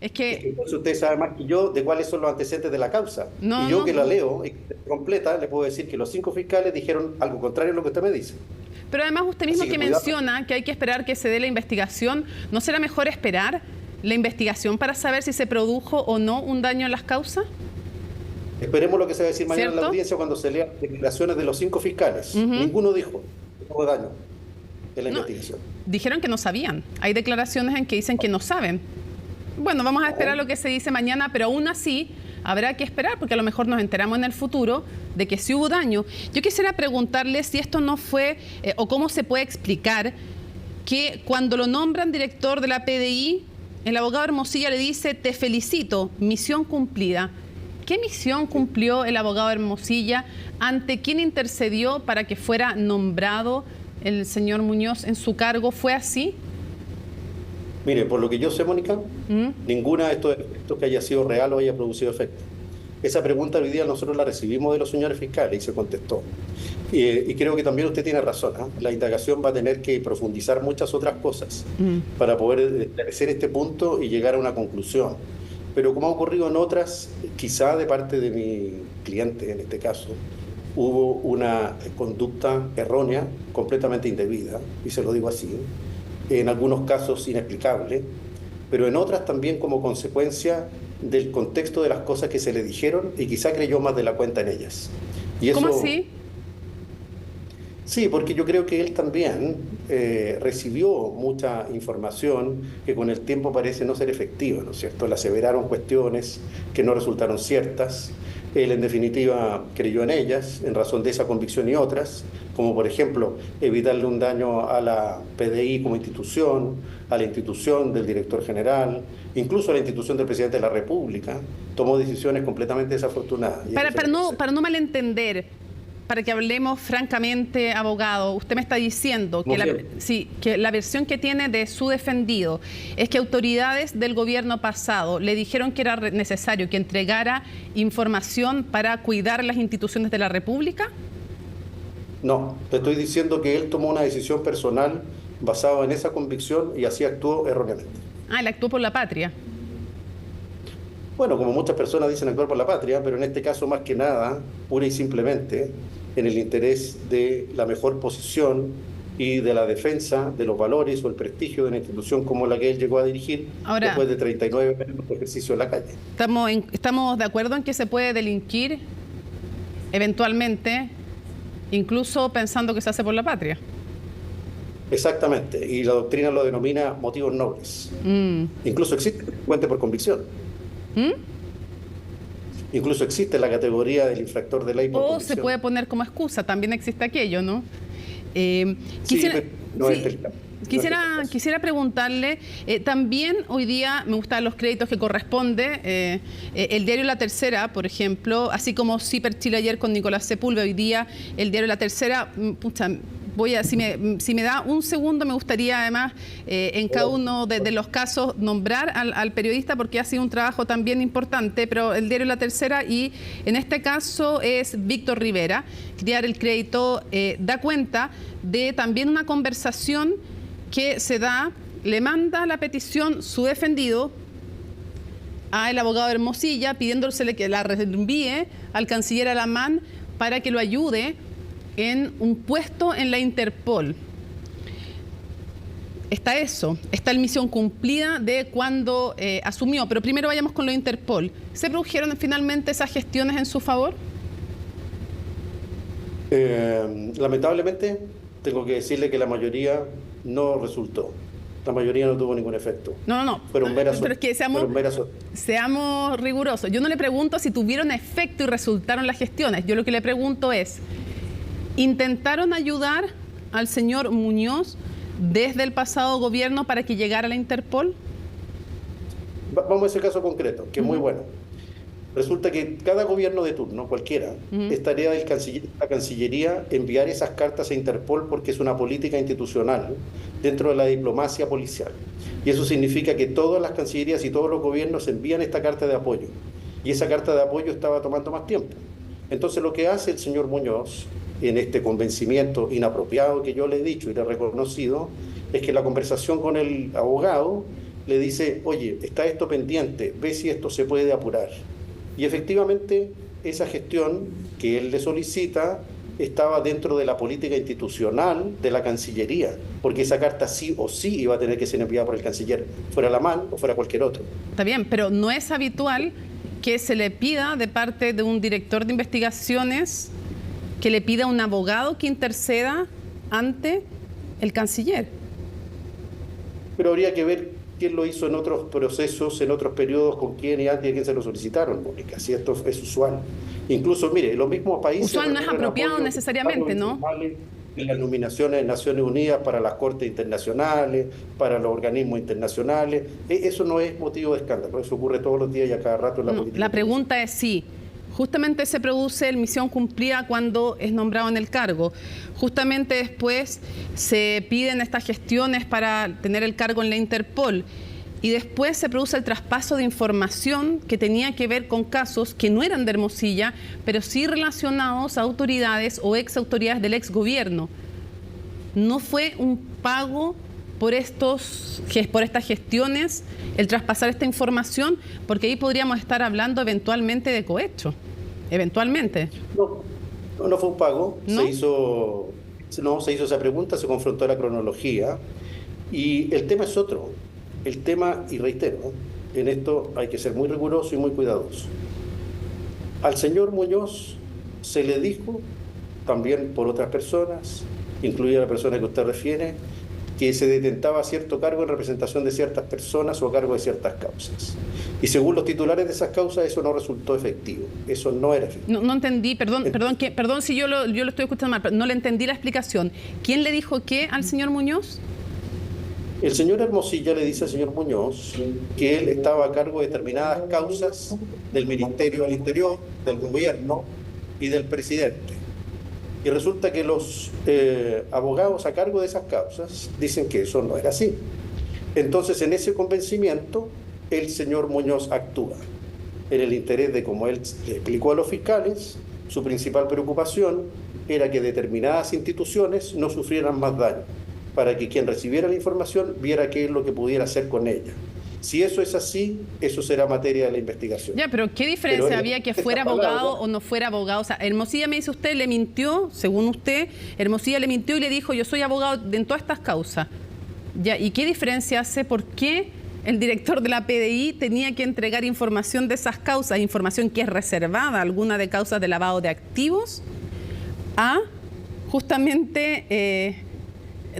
es que... Usted sabe más que yo de cuáles son los antecedentes de la causa. Y yo que la leo completa, le puedo decir que los 5 fiscales dijeron algo contrario a lo que usted me dice. Pero además usted mismo que menciona que hay que esperar que se dé la investigación, ¿no será mejor esperar la investigación para saber si se produjo o no un daño en las causas? Esperemos lo que se va a decir mañana en la audiencia cuando se lean declaraciones de los 5 fiscales. Ninguno dijo hubo daño en la investigación. Dijeron que no sabían. Hay declaraciones en que dicen que no saben. Bueno, vamos a esperar lo que se dice mañana, pero aún así habrá que esperar porque a lo mejor nos enteramos en el futuro de que sí hubo daño. Yo quisiera preguntarle si esto no fue, o cómo se puede explicar que cuando lo nombran director de la PDI, el abogado Hermosilla le dice: te felicito, misión cumplida. ¿Qué misión cumplió el abogado Hermosilla? ¿Ante quién intercedió para que fuera nombrado el señor Muñoz en su cargo? ¿Fue así? Mire, por lo que yo sé, Mónica, ninguna de estos efectos que haya sido real o haya producido efecto. Esa pregunta hoy día nosotros la recibimos de los señores fiscales y se contestó. Y creo que también usted tiene razón, ¿eh? La indagación va a tener que profundizar muchas otras cosas para poder esclarecer este punto y llegar a una conclusión. Pero como ha ocurrido en otras, quizá de parte de mi cliente en este caso, hubo una conducta errónea, completamente indebida, y se lo digo así, en algunos casos inexplicable, pero en otras también como consecuencia del contexto de las cosas que se le dijeron y quizá creyó más de la cuenta en ellas. Y eso, ¿cómo así? Sí, porque yo creo que él también recibió mucha información que con el tiempo parece no ser efectiva, ¿no es cierto? Le aseveraron cuestiones que no resultaron ciertas. Él, en definitiva, creyó en ellas, en razón de esa convicción y otras, como por ejemplo, evitarle un daño a la PDI como institución, a la institución del director general, incluso a la institución del presidente de la República. Tomó decisiones completamente desafortunadas. Para no malentender, para que hablemos francamente, abogado, usted me está diciendo que la versión que tiene de su defendido es que autoridades del gobierno pasado le dijeron que era necesario que entregara información para cuidar las instituciones de la República. No, te estoy diciendo que él tomó una decisión personal basada en esa convicción y así actuó erróneamente. Él actuó por la patria. Bueno, como muchas personas dicen actuar por la patria, pero en este caso más que nada, pura y simplemente, en el interés de la mejor posición y de la defensa de los valores o el prestigio de una institución como la que él llegó a dirigir después de 39 años de ejercicio en la calle. ¿Estamos de acuerdo en que se puede delinquir eventualmente, incluso pensando que se hace por la patria? Exactamente, y la doctrina lo denomina motivos nobles. Incluso existe delincuente por convicción. Incluso existe la categoría del infractor de ley por convicción. Se puede poner como excusa, también existe aquello, ¿no? Quisiera preguntarle, también hoy día me gustan los créditos que corresponde, el diario La Tercera, por ejemplo, así como Ciper Chile ayer con Nicolás Sepúlveda, hoy día el diario La Tercera, si me da un segundo, me gustaría además en cada uno de los casos nombrar al periodista porque ha sido un trabajo también importante, pero el diario La Tercera y en este caso es Víctor Rivera, crear el crédito, da cuenta de también una conversación que se da, le manda la petición su defendido al abogado Hermosilla pidiéndole que la reenvíe al canciller Alamán para que lo ayude en un puesto en la Interpol. Está eso, está la misión cumplida de cuando asumió, pero primero vayamos con lo de Interpol. ¿Se produjeron finalmente esas gestiones en su favor? Lamentablemente, tengo que decirle que la mayoría no resultó. La mayoría no tuvo ningún efecto. No. Fueron meras, pero es que seamos rigurosos. Yo no le pregunto si tuvieron efecto y resultaron las gestiones. Yo lo que le pregunto es, ¿intentaron ayudar al señor Muñoz desde el pasado gobierno para que llegara a la Interpol? Vamos a ese caso concreto, que es muy bueno. Resulta que cada gobierno de turno, cualquiera, es tarea de la Cancillería enviar esas cartas a Interpol porque es una política institucional dentro de la diplomacia policial. Y eso significa que todas las cancillerías y todos los gobiernos envían esta carta de apoyo. Y esa carta de apoyo estaba tomando más tiempo. Entonces lo que hace el señor Muñoz, en este convencimiento inapropiado que yo le he dicho y le he reconocido, es que la conversación con el abogado le dice, oye, está esto pendiente, ve si esto se puede apurar. Y efectivamente esa gestión que él le solicita estaba dentro de la política institucional de la Cancillería, porque esa carta sí o sí iba a tener que ser enviada por el canciller, fuera Lamán o fuera cualquier otro. Está bien, pero no es habitual que se le pida de parte de un director de investigaciones que le pida a un abogado que interceda ante el canciller. Pero habría que ver quién lo hizo en otros procesos, en otros periodos, con quién y antes y a quién se lo solicitaron, Mónica, si esto es usual. Incluso, mire, los mismos países... Usual no es apropiado necesariamente, ¿no? En las nominaciones de Naciones Unidas para las Cortes Internacionales, para los organismos internacionales, eso no es motivo de escándalo, eso ocurre todos los días y a cada rato en la política. La pregunta es si justamente se produce el misión cumplida cuando es nombrado en el cargo. Justamente después se piden estas gestiones para tener el cargo en la Interpol y después se produce el traspaso de información que tenía que ver con casos que no eran de Hermosilla, pero sí relacionados a autoridades o exautoridades del exgobierno. ¿No fue un pago por estas gestiones el traspasar esta información? Porque ahí podríamos estar hablando eventualmente de cohecho. Eventualmente. No fue un pago. ¿No? Se hizo esa pregunta, se confrontó la cronología y el tema es otro. El tema, y reitero, en esto hay que ser muy riguroso y muy cuidadoso. Al señor Muñoz se le dijo, también por otras personas, incluida la persona que usted refiere, que se detentaba cierto cargo en representación de ciertas personas o a cargo de ciertas causas. Y según los titulares de esas causas, eso no resultó efectivo. Eso no era efectivo. No entendí, perdón si yo lo estoy escuchando mal, pero no le entendí la explicación. ¿Quién le dijo qué al señor Muñoz? El señor Hermosilla le dice al señor Muñoz que él estaba a cargo de determinadas causas del Ministerio del Interior, del gobierno y del presidente. Y resulta que los abogados a cargo de esas causas dicen que eso no era así. Entonces, en ese convencimiento, el señor Muñoz actúa en el interés de, como él le explicó a los fiscales, su principal preocupación era que determinadas instituciones no sufrieran más daño, para que quien recibiera la información viera qué es lo que pudiera hacer con ella. Si eso es así, eso será materia de la investigación. Ya, pero ¿qué diferencia había que fuera abogado o no fuera abogado? O sea, Hermosilla me dice usted, le mintió, según usted, Hermosilla le mintió y le dijo, yo soy abogado en todas estas causas. Ya, ¿y qué diferencia hace? ¿Por qué el director de la PDI tenía que entregar información de esas causas, información que es reservada, alguna de causas de lavado de activos, a justamente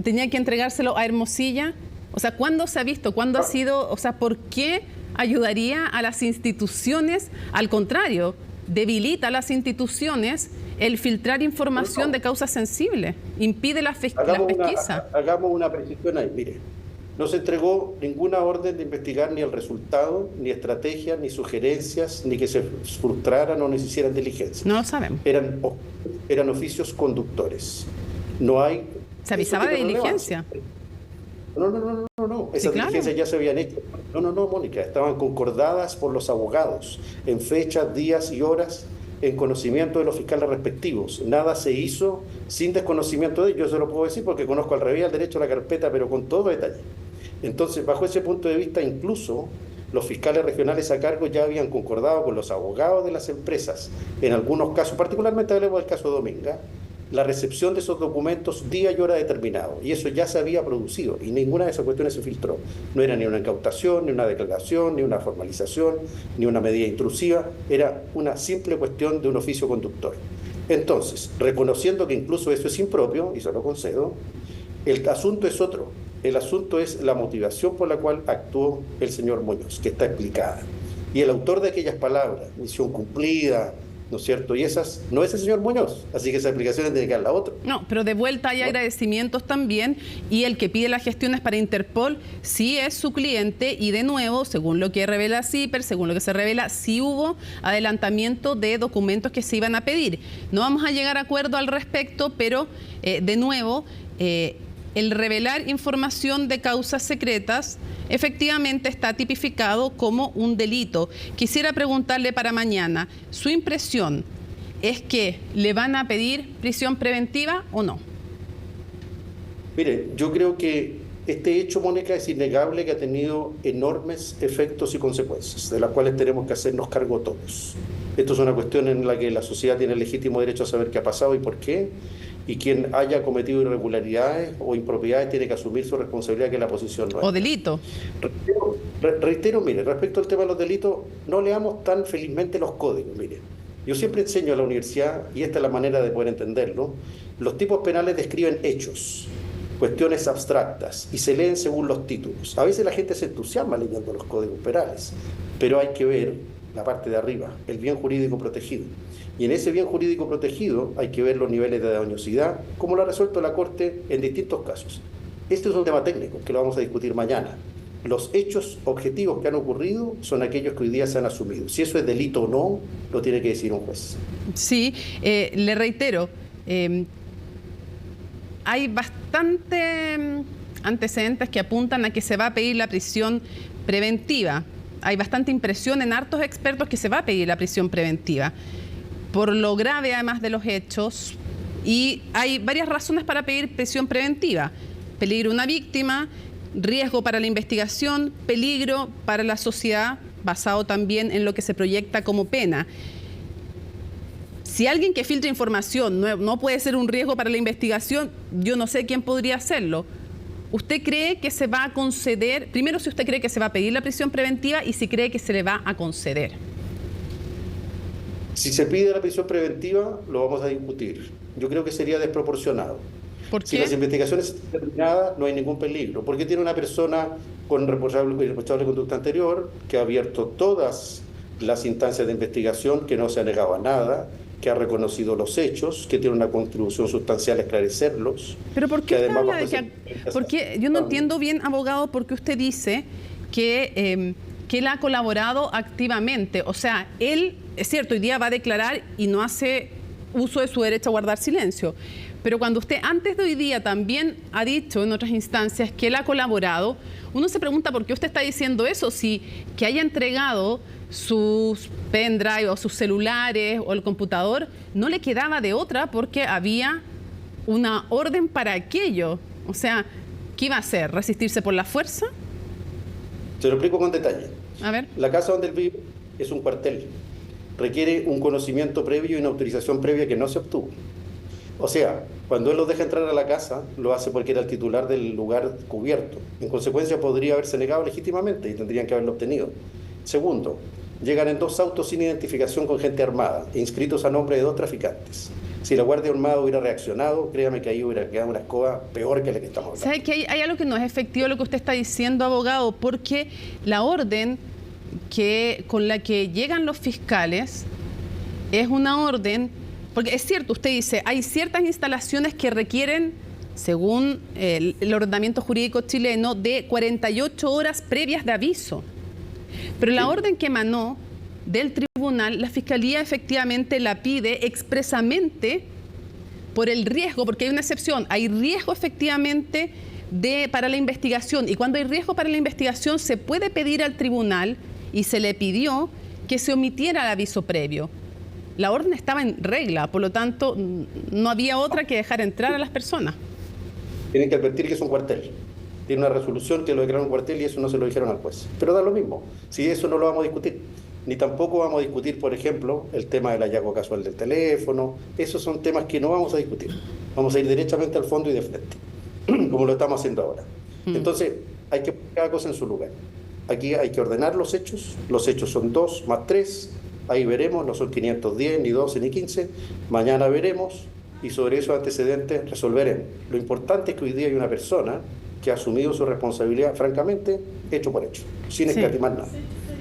tenía que entregárselo a Hermosilla? O sea, ¿cuándo se ha visto? ¿Cuándo ha sido? O sea, ¿por qué ayudaría a las instituciones? Al contrario, debilita a las instituciones el filtrar información de causas sensibles, impide la pesquisa. Hagamos una precisión ahí, mire. No se entregó ninguna orden de investigar ni el resultado, ni estrategias, ni sugerencias, ni que se frustraran o no se hicieran diligencias. No lo sabemos. Eran oficios conductores. No hay... ¿Se avisaba de diligencia? No. Esas diligencias ya se habían hecho. No, Mónica. Estaban concordadas por los abogados en fechas, días y horas en conocimiento de los fiscales respectivos. Nada se hizo sin desconocimiento de ellos. Yo se lo puedo decir porque conozco al revés al derecho a la carpeta, pero con todo detalle. Entonces, bajo ese punto de vista, incluso los fiscales regionales a cargo ya habían concordado con los abogados de las empresas, en algunos casos, particularmente hablemos del caso Dominga, la recepción de esos documentos día y hora determinado, y eso ya se había producido, y ninguna de esas cuestiones se filtró. No era ni una incautación, ni una declaración, ni una formalización, ni una medida intrusiva, era una simple cuestión de un oficio conductor. Entonces, reconociendo que incluso eso es impropio, y se lo concedo, el asunto es otro. El asunto es la motivación por la cual actuó el señor Muñoz, que está explicada. Y el autor de aquellas palabras, misión cumplida, ¿no es cierto? Y esas no es el señor Muñoz, así que esa explicación tiene que dar la otra. No, pero de vuelta hay agradecimientos también, y el que pide las gestiones para Interpol sí es su cliente, y de nuevo, según lo que revela CIPER, según lo que se revela, sí hubo adelantamiento de documentos que se iban a pedir. No vamos a llegar a acuerdo al respecto, pero de nuevo, el revelar información de causas secretas efectivamente está tipificado como un delito. Quisiera preguntarle para mañana, ¿su impresión es que le van a pedir prisión preventiva o no? Mire, yo creo que este hecho, Mónica, es innegable que ha tenido enormes efectos y consecuencias, de las cuales tenemos que hacernos cargo todos. Esto es una cuestión en la que la sociedad tiene el legítimo derecho a saber qué ha pasado y por qué, y quien haya cometido irregularidades o impropiedades tiene que asumir su responsabilidad, que es la posición nuestra. O delito. Reitero, mire, respecto al tema de los delitos, no leamos tan felizmente los códigos, mire. Yo siempre enseño en la universidad, y esta es la manera de poder entenderlo, los tipos penales describen hechos, cuestiones abstractas, y se leen según los títulos. A veces la gente se entusiasma leyendo los códigos penales, pero hay que ver la parte de arriba, el bien jurídico protegido. Y en ese bien jurídico protegido hay que ver los niveles de dañosidad, como lo ha resuelto la Corte en distintos casos. Este es un tema técnico que lo vamos a discutir mañana. Los hechos objetivos que han ocurrido son aquellos que hoy día se han asumido. Si eso es delito o no, lo tiene que decir un juez. Sí, le reitero, hay bastantes antecedentes que apuntan a que se va a pedir la prisión preventiva. Hay bastante impresión en hartos expertos que se va a pedir la prisión preventiva, por lo grave además de los hechos, y hay varias razones para pedir prisión preventiva: peligro a una víctima, riesgo para la investigación, peligro para la sociedad, basado también en lo que se proyecta como pena. Si alguien que filtra información no puede ser un riesgo para la investigación, yo no sé quién podría hacerlo. ¿Usted cree que se va a conceder? Primero, si usted cree que se va a pedir la prisión preventiva, y si cree que se le va a conceder. Si se pide la prisión preventiva, lo vamos a discutir. Yo creo que sería desproporcionado. ¿Por qué? Si las investigaciones están terminadas, no hay ningún peligro. Porque tiene una persona con reprochable conducta anterior, que ha abierto todas las instancias de investigación, que no se ha negado a nada, que ha reconocido los hechos, que tiene una contribución sustancial a esclarecerlos. Pero ¿por qué usted habla de que...? Porque yo no entiendo bien, abogado, por qué usted dice que él ha colaborado activamente. O sea, él, es cierto, hoy día va a declarar y no hace uso de su derecho a guardar silencio. Pero cuando usted antes de hoy día también ha dicho en otras instancias que él ha colaborado, uno se pregunta por qué usted está diciendo eso, si que haya entregado sus pendrive o sus celulares o el computador, no le quedaba de otra porque había una orden para aquello. O sea, ¿qué iba a hacer? ¿Resistirse por la fuerza? Se lo explico con detalle. A ver. La casa donde él vive es un cuartel. Requiere un conocimiento previo y una autorización previa que no se obtuvo. O sea, cuando él los deja entrar a la casa, lo hace porque era el titular del lugar cubierto. En consecuencia, podría haberse negado legítimamente y tendrían que haberlo obtenido. Segundo, llegan en 2 autos sin identificación con gente armada, inscritos a nombre de 2 traficantes. Si la Guardia Armada hubiera reaccionado, créame que ahí hubiera quedado una escoba peor que la que estamos hablando. ¿Sabe que hay algo que no es efectivo lo que usted está diciendo, abogado? Porque la orden con la que llegan los fiscales es una orden... Porque es cierto, usted dice, hay ciertas instalaciones que requieren, según el ordenamiento jurídico chileno, de 48 horas previas de aviso. Pero la orden que emanó del tribunal, la Fiscalía efectivamente la pide expresamente por el riesgo, porque hay una excepción, hay riesgo efectivamente para la investigación, y cuando hay riesgo para la investigación se puede pedir al tribunal, y se le pidió que se omitiera el aviso previo. La orden estaba en regla, por lo tanto, no había otra que dejar entrar a las personas. Tienen que advertir que es un cuartel. Tiene una resolución que lo declara un cuartel y eso no se lo dijeron al juez. Pero da lo mismo. Si eso no lo vamos a discutir. Ni tampoco vamos a discutir, por ejemplo, el tema del hallazgo casual del teléfono. Esos son temas que no vamos a discutir. Vamos a ir derechamente al fondo y de frente, como lo estamos haciendo ahora. Entonces, hay que poner cada cosa en su lugar. Aquí hay que ordenar los hechos. Los hechos son 2 más 3. Ahí veremos, no son 510, ni 12, ni 15. Mañana veremos y sobre esos antecedentes resolveremos. Lo importante es que hoy día hay una persona que ha asumido su responsabilidad, francamente, hecho por hecho, sin escatimar nada.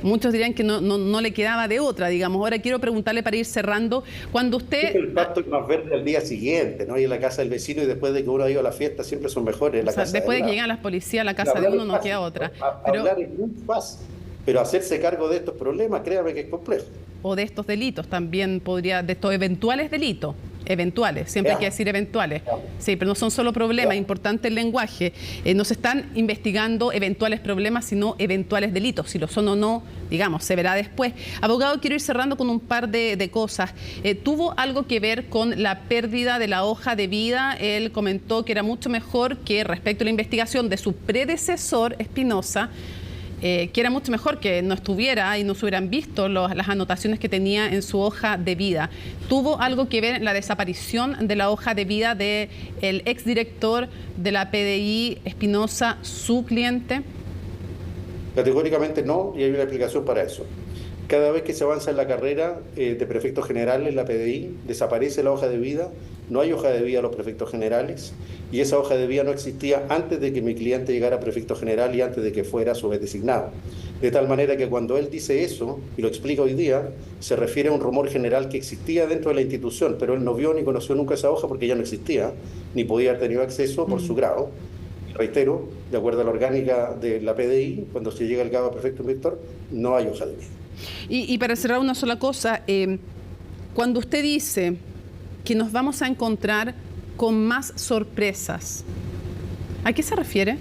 Muchos dirían que no le quedaba de otra, digamos. Ahora quiero preguntarle para ir cerrando, cuando usted... El pasto es más verde al día siguiente, ¿no? Y en la casa del vecino, y después de que uno ha ido a la fiesta, siempre son mejores. O sea, después de que llegan las policías a la casa de uno, no queda otra. Hablar es muy fácil, pero hacerse cargo de estos problemas, créame que es complejo. O de estos delitos también podría, de estos eventuales delitos. Eventuales, siempre hay que decir eventuales. Sí, pero no son solo problemas, es importante el lenguaje. No se están investigando eventuales problemas, sino eventuales delitos. Si lo son o no, digamos, se verá después. Abogado, quiero ir cerrando con un par de cosas. ¿Tuvo algo que ver con la pérdida de la hoja de vida? Él comentó que era mucho mejor que respecto a la investigación de su predecesor, Espinosa, que era mucho mejor que no estuviera y no se hubieran visto las anotaciones que tenía en su hoja de vida. ¿Tuvo algo que ver en la desaparición de la hoja de vida del exdirector de la PDI, Espinosa, su cliente? Categóricamente no, y hay una explicación para eso. Cada vez que se avanza en la carrera de prefectos generales en la PDI, desaparece la hoja de vida, no hay hoja de vida a los prefectos generales, y esa hoja de vida no existía antes de que mi cliente llegara a prefecto general y antes de que fuera a su vez designado. De tal manera que cuando él dice eso, y lo explica hoy día, se refiere a un rumor general que existía dentro de la institución, pero él no vio ni conoció nunca esa hoja porque ya no existía, ni podía haber tenido acceso por su grado. Reitero, de acuerdo a la orgánica de la PDI, cuando se llega al grado de prefecto inspector, no hay hoja de vida. Y para cerrar una sola cosa, cuando usted dice que nos vamos a encontrar con más sorpresas, ¿a qué se refiere?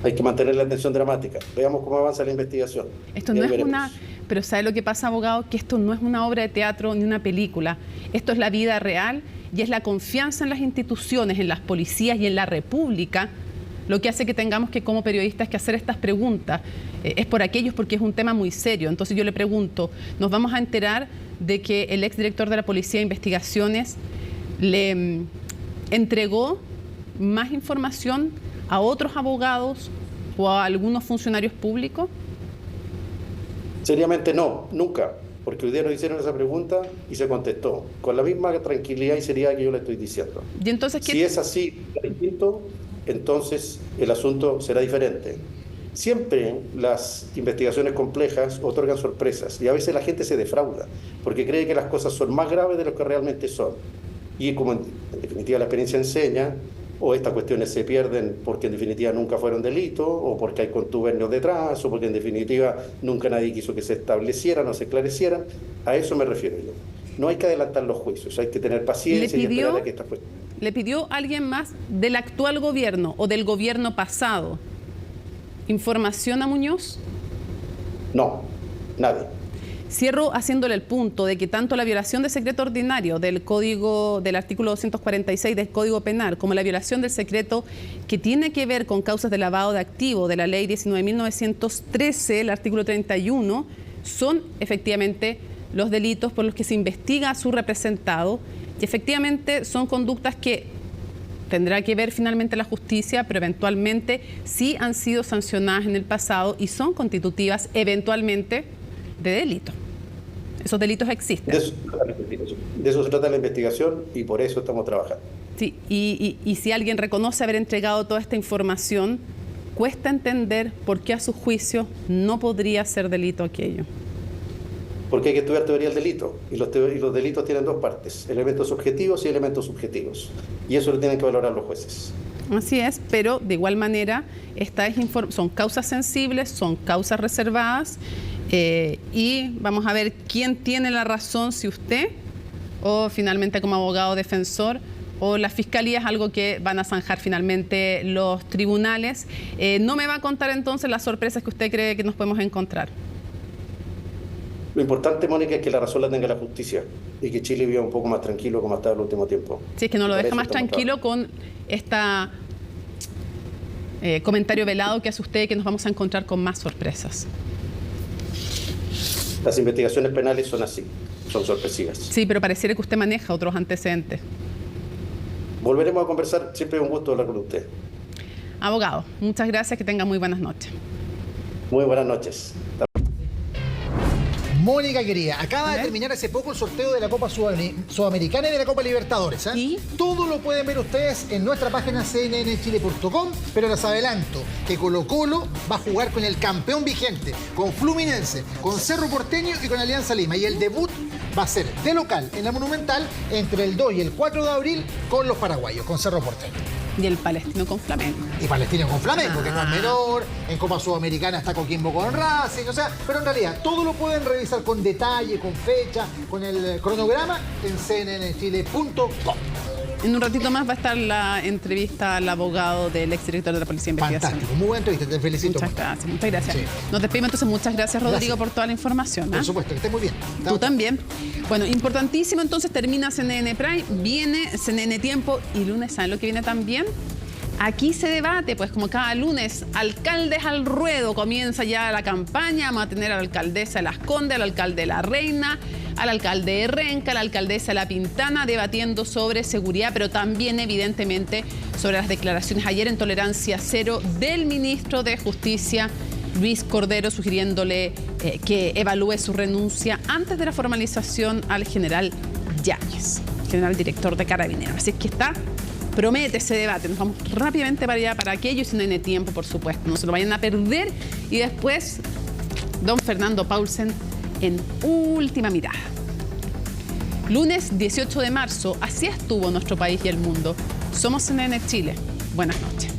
Hay que mantener la atención dramática. Veamos cómo avanza la investigación. Esto no es una... Pero ¿sabe lo que pasa, abogado? Que esto no es una obra de teatro ni una película. Esto es la vida real y es la confianza en las instituciones, en las policías y en la República, lo que hace que tengamos que, como periodistas, que hacer estas preguntas. Es por aquellos, porque es un tema muy serio. Entonces yo le pregunto, ¿nos vamos a enterar de que el exdirector de la Policía de Investigaciones le entregó más información a otros abogados o a algunos funcionarios públicos? Seriamente no, nunca, porque hoy día nos hicieron esa pregunta y se contestó con la misma tranquilidad y seriedad que yo le estoy diciendo. ¿Y entonces qué? Si es así, distinto, entonces el asunto será diferente. Siempre las investigaciones complejas otorgan sorpresas y a veces la gente se defrauda porque cree que las cosas son más graves de lo que realmente son. Y como en definitiva la experiencia enseña, o estas cuestiones se pierden porque en definitiva nunca fueron delitos, o porque hay contubernios detrás, o porque en definitiva nunca nadie quiso que se establecieran o se esclarecieran. A eso me refiero yo. No hay que adelantar los juicios, hay que tener paciencia y esperar a que estas cuestiones... ¿Le pidió alguien más del actual gobierno o del gobierno pasado información a Muñoz? No, nadie. Cierro haciéndole el punto de que tanto la violación del secreto ordinario del artículo 246 del Código Penal, como la violación del secreto que tiene que ver con causas de lavado de activos de la ley 19.913, el artículo 31, son efectivamente los delitos por los que se investiga a su representado, y efectivamente son conductas que tendrá que ver finalmente la justicia, pero eventualmente sí han sido sancionadas en el pasado y son constitutivas eventualmente de delito. Esos delitos existen. De eso se trata la investigación y por eso estamos trabajando. Sí, y si alguien reconoce haber entregado toda esta información, cuesta entender por qué a su juicio no podría ser delito aquello. Porque hay que estudiar teoría del delito y los delitos tienen dos partes, elementos objetivos y elementos subjetivos, y eso lo tienen que valorar los jueces. Así es, pero de igual manera son causas sensibles, son causas reservadas, y vamos a ver quién tiene la razón, si usted o finalmente como abogado defensor o la fiscalía, es algo que van a zanjar finalmente los tribunales. No me va a contar entonces las sorpresas que usted cree que nos podemos encontrar. Lo importante, Mónica, es que la razón la tenga la justicia y que Chile viva un poco más tranquilo como ha estado el último tiempo. Sí, es que no lo deja más tranquilo con esta comentario velado que hace usted, que nos vamos a encontrar con más sorpresas. Las investigaciones penales son así, son sorpresivas. Sí, pero pareciera que usted maneja otros antecedentes. Volveremos a conversar, siempre es un gusto hablar con usted. Abogado, muchas gracias, que tenga muy buenas noches. Muy buenas noches. Mónica querida, acaba de terminar hace poco el sorteo de la Copa Sudamericana y de la Copa Libertadores. ¿Sí? Todo lo pueden ver ustedes en nuestra página cnnchile.com, pero les adelanto que Colo-Colo va a jugar con el campeón vigente, con Fluminense, con Cerro Porteño y con Alianza Lima. Y el debut va a ser de local en la Monumental entre el 2 y el 4 de abril con los paraguayos, con Cerro Porteño. Y el Palestino con Flamengo. Y Palestino con Flamengo, que no es menor. En Copa Sudamericana está Coquimbo con Racing. O sea, pero en realidad todo lo pueden revisar con detalle, con fecha, con el cronograma en cnnchile.com. En un ratito más va a estar la entrevista al abogado del exdirector de la Policía de Investigación. Fantástico, muy buena entrevista, te felicito. Muchas gracias. Sí. Nos despedimos entonces, muchas gracias Rodrigo por toda la información. Por supuesto, que estés muy bien. Tú también. Bueno, importantísimo entonces, termina CNN Prime, viene CNN Tiempo y lunes, ¿saben lo que viene también? Aquí se debate, pues como cada lunes, alcaldes al ruedo, comienza ya la campaña, vamos a tener a la alcaldesa de Las Condes, al alcalde de La Reina, al alcalde de Renca, a la alcaldesa de La Pintana, debatiendo sobre seguridad, pero también evidentemente sobre las declaraciones ayer en tolerancia cero del ministro de Justicia, Luis Cordero, sugiriéndole que evalúe su renuncia antes de la formalización al general Yáñez, general director de Carabineros. Así es que promete ese debate. Nos vamos rápidamente para allá, para aquello, y si no hay tiempo, por supuesto. No se lo vayan a perder. Y después, don Fernando Paulsen en Última Mirada. Lunes 18 de marzo, así estuvo nuestro país y el mundo. Somos CNN Chile. Buenas noches.